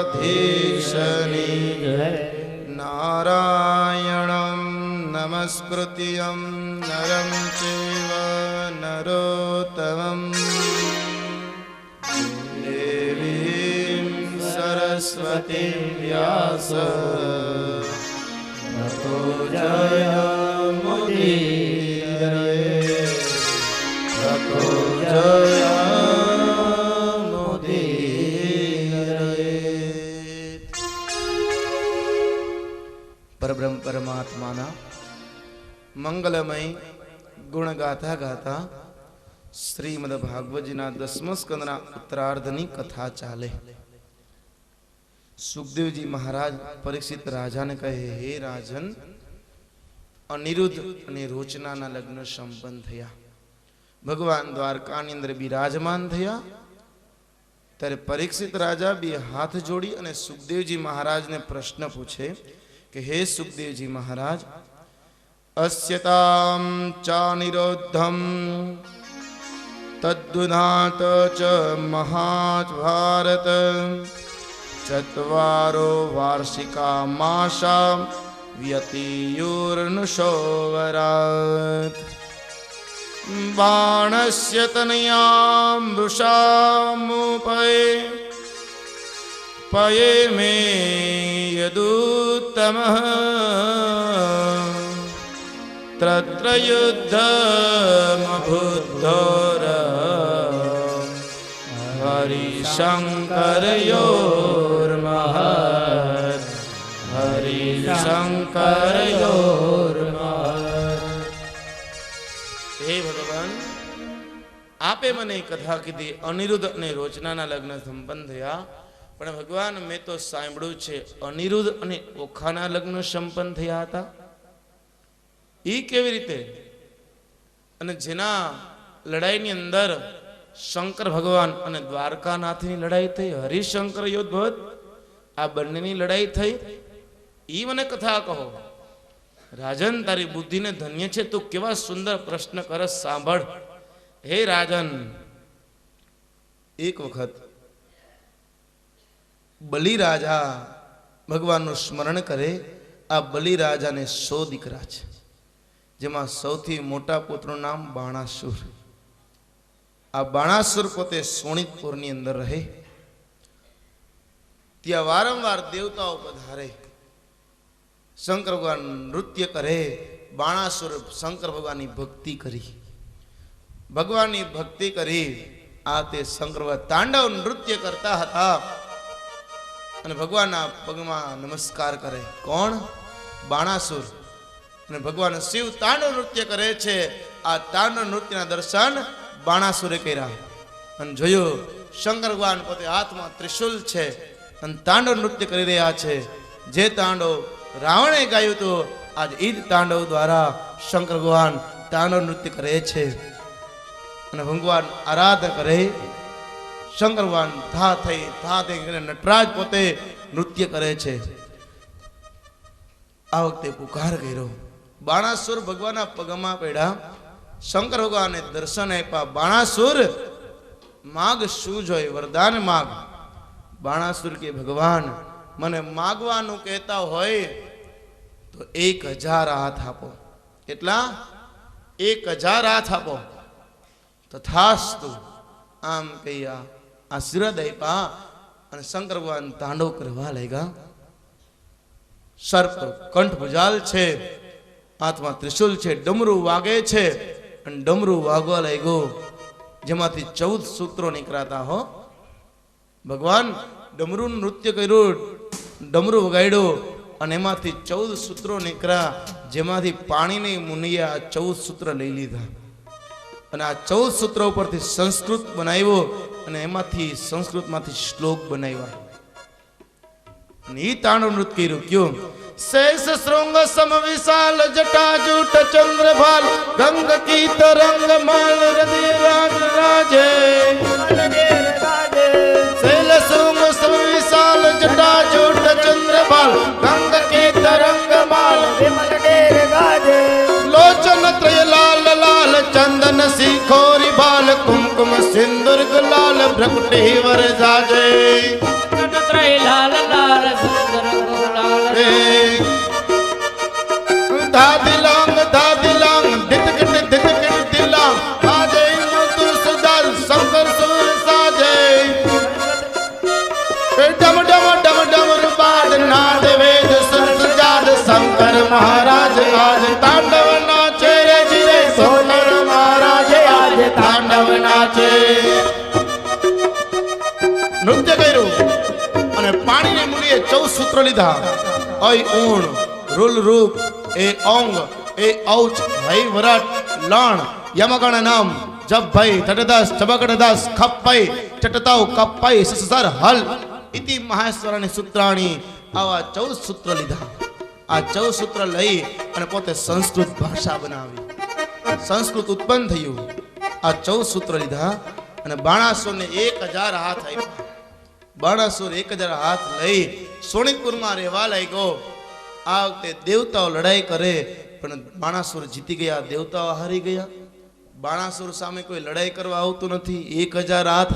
द्वारिकाधीशनी नारायणं नमस्कृत्यं नरं चैव नरोत्तमं देवीं सरस्वतीं व्यास ततो जयमुदीरये ततो जयमुदीरये પરબ્રહ્મ પરમાત્માના મંગલમય ગુણ ગાતા ગાતા શ્રીમદ ભાગવતજીના 10મા સ્કંદના ઉત્તરાર્ધની કથા ચાલે. સુખદેવજી મહારાજ પરીક્ષિત રાજાને કહે, હે રાજન, અનિરુદ્ધ અને રોચનાના લગ્ન સંપન્ન થયા. ભગવાન દ્વારકાની અંદર બિરાજમાન થયા. ત્યારે પરીક્ષિત રાજા બે હાથ જોડી અને સુખદેવજી મહારાજને પ્રશ્ન પૂછે કે હે સુખદેવજી મહારાજ, અસ્યતામ ચાનિરોધમ તદ્દુનાત ચ મહાભારત ચત્વારો વાર્ષિકા માસા વ્યતિયુર્નુષોવરાત બાણસ્ય તનયામ વૃષામુપય પયે મે યદુત્તમઃ તત્ર યુદ્ધમભૂદ્ધોર હરિશંકર યોર્મહદ હરિશંકર યોર્મહદ. હે ભગવાન, આપે મને કથા કીધી અનિરુદ્ધ અને રોચનાના લગ્ન સંપન્ન થયા, પણ ભગવાન મેં તો સાંભળ્યું છે અનિરુદ્ધ અને ઓખાના લગ્ન સંપન્ન થયા હતા. એ કેવી રીતે? અને જેના લડાઈની અંદર શંકર ભગવાન અને દ્વારકાનાથની લડાઈ થઈ, હરિશંકર યોદ્ધવત આ બંનેની લડાઈ થઈ, ઈ મને કથા કહો. રાજન, તારી બુદ્ધિને ધન્ય છે, તું કેવા સુંદર પ્રશ્ન કરસ, સાંભળ. હે રાજન, એક વખત બલિરાજા ભગવાનનું સ્મરણ કરે. આ બલિરાજાને 100 દીકરા છે, જેમાં સૌથી મોટા પુત્રનું નામ બાણાસુર. આ બાણાસુર પોતે સોનિતપુરની અંદર રહે. ત્યાં વારંવાર દેવતાઓ પધારે, શંકર ભગવાન નૃત્ય કરે. બાણાસુર શંકર ભગવાનની ભક્તિ કરી, ભગવાનની ભક્તિ કરી. આ તે શંકર ભગવાન તાંડવ નૃત્ય કરતા હતા અને ભગવાનના પગમાં નમસ્કાર કરે. કોણ? બાણાસુર. અને ભગવાન શિવ તાંડવ નૃત્ય કરે છે. આ તાંડવ નૃત્યના દર્શન બાણાસુરે કર્યા અને જોયું શંકર ભગવાન પોતે હાથમાં ત્રિશુલ છે અને તાંડવ નૃત્ય કરી રહ્યા છે. જે તાંડવ રાવણે ગાયું હતું, આજ ઈદ તાંડવ દ્વારા શંકર ભગવાન તાંડવ નૃત્ય કરે છે અને ભગવાન આરાધના કરે. શંકર ભગવાન થા થઈ નટરાજ પોતે નૃત્ય કરે છે. આ વખતે પુકાર કર્યો. બાણાસુર ભગવાનના પગમાં પડ્યા. શંકર ભગવાને દર્શન આપ્યા. બાણાસુર, માગ શું જોઈએ? વરદાન માગ. બાણાસુર કે ભગવાન, મને માગવાનું કહેતા હોય તો 1000 હાથ આપો. કેટલા? 1000 હાથ આપો. તથાસ્તુ. આમ કહ્યા, આશીર્વાદ આપ્યા અને શંકર ભગવાન તાંડવ કરવા લાગ્યા. સર્પ કંઠ ભુજાલ છે, હાથમાં ત્રિશુલ છે, ડમરું વાગે છે અને ડમરું વાગવા લાગ્યો, જેમાંથી 14 સૂત્રો નીકળાતા. હો ભગવાન ડમરું નૃત્ય કર્યું, ડમરું વગાડ્યું અને એમાંથી 14 સૂત્રો નીકળ્યા, જેમાંથી પાણીની મુનિએ આ 14 સૂત્ર લઈ લીધા અને આ 14 સૂત્રો ઉપરથી સંસ્કૃત બનાવ્યો અને એમાંથી સંસ્કૃતમાંથી શ્લોક બનાવ્યા. અને ઈ તાંડવ નૃત્ય કર્યું. ક્યું? શેષ શૃંગ સમ વિશાલ જટાજૂટ ચંદ્રભાલ ગંગ કી તરંગ માલ હૃદય રાજ રાજે. શૈલ શૃંગ સમ વિશાલ જટાજૂટ ચંદ્રભાલ ગંગ કી તરંગ માલ વિમલ ડેર ગાજે. લોચન ત્રય લાલ લાલ ચંદન શિખોરી બાલ કુમકુમ સિંદુર ગુલાલ ભ્રકુટી વર જાજે. ત્રય લાલ લાલ સુંદર ગુલાલ ધાદિલાંગ ધાદિલાંગ દિતકટ દિતકટ દિલાંગ આજે મધુર સુદાલ શંકર સુર સાજે. ડમ ડમ ડમ ડમ રૂપાદ નાદ વેદ સંસજાદ શંકર મહારાજ આજ તાંડવ નાચે રે જીરે. શંકર મહારાજ આજ તાંડવ નાચે. નૃત્ય કર્યું અને પાણીની મુનિએ 14 સૂત્રો લીધા. અય ઊણ રૂલ રૂપ એ ઓંગ એ ઔચ ભઈ વરાટ લણ યમગણ નામ જપ ભઈ તટદાસ ચબકડદાસ ખપ ભઈ ચટતાવ કપ ભઈ સસર હલ ઇતિ મહેશ્વરાની સૂત્રાણી. આવા 14 સૂત્ર લીધા. આ 14 સૂત્ર લઈ અને પોતે સંસ્કૃત ભાષા બનાવી, સંસ્કૃત ઉત્પન્ન થયું. આ 14 સૂત્ર લીધા અને બાણાસુરને 1000 હાથ આપ્યા. બાણાસુર 1000 હાથ લઈ સોનિતપુરમાં રહેવા લાગ્યો. આ વખતે દેવતાઓ લડાઈ કરે પણ બાણાસુર જીતી ગયા, દેવતાઓ હારી ગયા. બાણાસુર સામે કોઈ લડાઈ કરવા આવતું નથી. 1000 હાથ,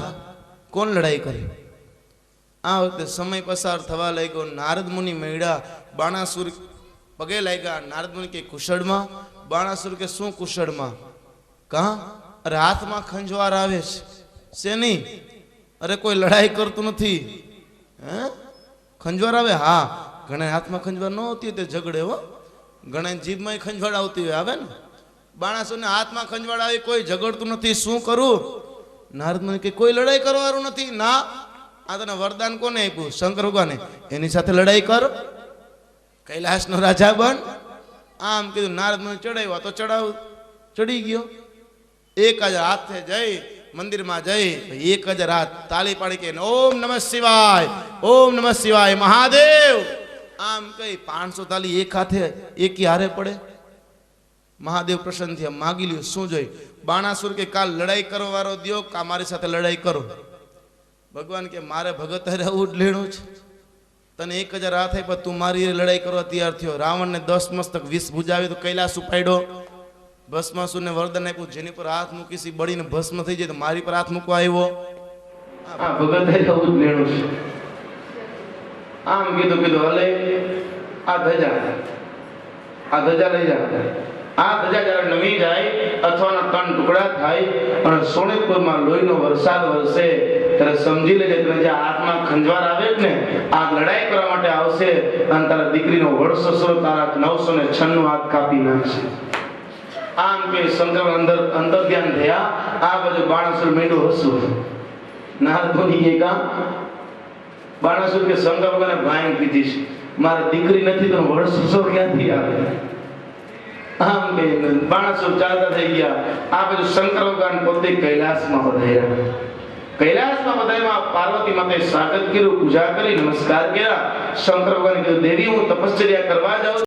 કોણ લડાઈ કરે? આ વખતે સમય પસાર થવા લાગ્યો. નારદ મુનિ મળ્યા, બાણાસુર પગે લાગ્યા. નારદ મુનિ કે કુશળમાં? બાણાસુર કે શું કુશળમાં? કા? અરે હાથમાં ખંજવાર આવે છે. શેની? અરે કોઈ લડાઈ કરતું નથી. હે? ખંજવાર આવે? હા, ઘણા હાથમાં ખંજવાર ન હોતી તે ઝઘડે. હો, ઘણા જીભમાં ખંજવાળ આવતી હોય, આવે ને. બાણાસુરને હાથમાં ખંજવાળ આવી, કોઈ ઝઘડતું નથી. શું કરું? નારદ મુનિ કે કોઈ લડાઈ કરવાનું નથી. ના, આ તને વરદાન કોને આપ્યું? શંકર ભગવાને. એની સાથે લડાઈ કર, કૈલાસનો રાજા બન. આમ કીધું. નારદ મુનિ ચડાવ્યો તો ચડી ગયો. 1000 હાથે જઈ મંદિરમાં જઈ 1000 હાથ તાલી પાડી કે ઓમ નમઃ શિવાય, ઓમ નમઃ શિવાય મહાદેવ. આમ કઈ 500 તાલી એક હાથે એકી હારે પડે. મહાદેવ પ્રસન્ન થયા, માગી લ્યો. શું જોઈ? બાણાસુર કે કાલ લડાઈ કરવા વાળો દ્યો, કા મારી સાથે લડાઈ કરો. ભગવાન કે મારે ભગત રહેવું જ લેણું છે. તને 1000 હાથ આપ્યા, તું મારી લડાઈ કરવા તૈયાર થયો. રાવણને 10 મસ્તક 20 ભુજા આવી તો કૈલાસ ઉપાડ્યો. ભસ્માસુરને વરદાન આપ્યું, જેની પર હાથ મૂકીશ બળીને ભસ્મ થઈ જાય, તો મારી પર હાથ મૂકવા આવ્યો. આ ભગત રહેવું જ લેણું છે. આમ કીધું હલે આ ધજા લઈ જા. આ ધજા જ્યારે નમી જાય અથવાના 3 ટુકડા થાય અને સોનેતપુરમાં લોહીનો વરસાદ વરસે ત્યારે સમજી લેજે તને જે હાથમાં ખંજવાર આવે ને આ લડાઈ કરવા માટે આવશે અને તારા દીકરીનો વર્ષો તારા 996 હાથ કાપી નાખશે. આમ કે શંકર અંદર ધ્યાન થયા. આ બાજુ બાણાસુર મેંડું હસવું. નારદ મુનિ કે કામ બાણાસુર કે શંકર ભગવાને ભાંગ પીધી છે, મારે દીકરી નથી તો વર્ષો ક્યાંથી આવે? આમ કે બાણાસુર ચાલતા થઈ ગયા. આ બધું શંકર ભગવાન પોતે કૈલાસમાં વધાર્યા. કૈલાસમાં વધાર્યા. પાર્વતી માતે સ્વાગત કર્યું, પૂજા કરી, નમસ્કાર કર્યા. શંકર ભગવાન કીધું દેવી હું તપશ્ચર્યા કરવા જાઉં.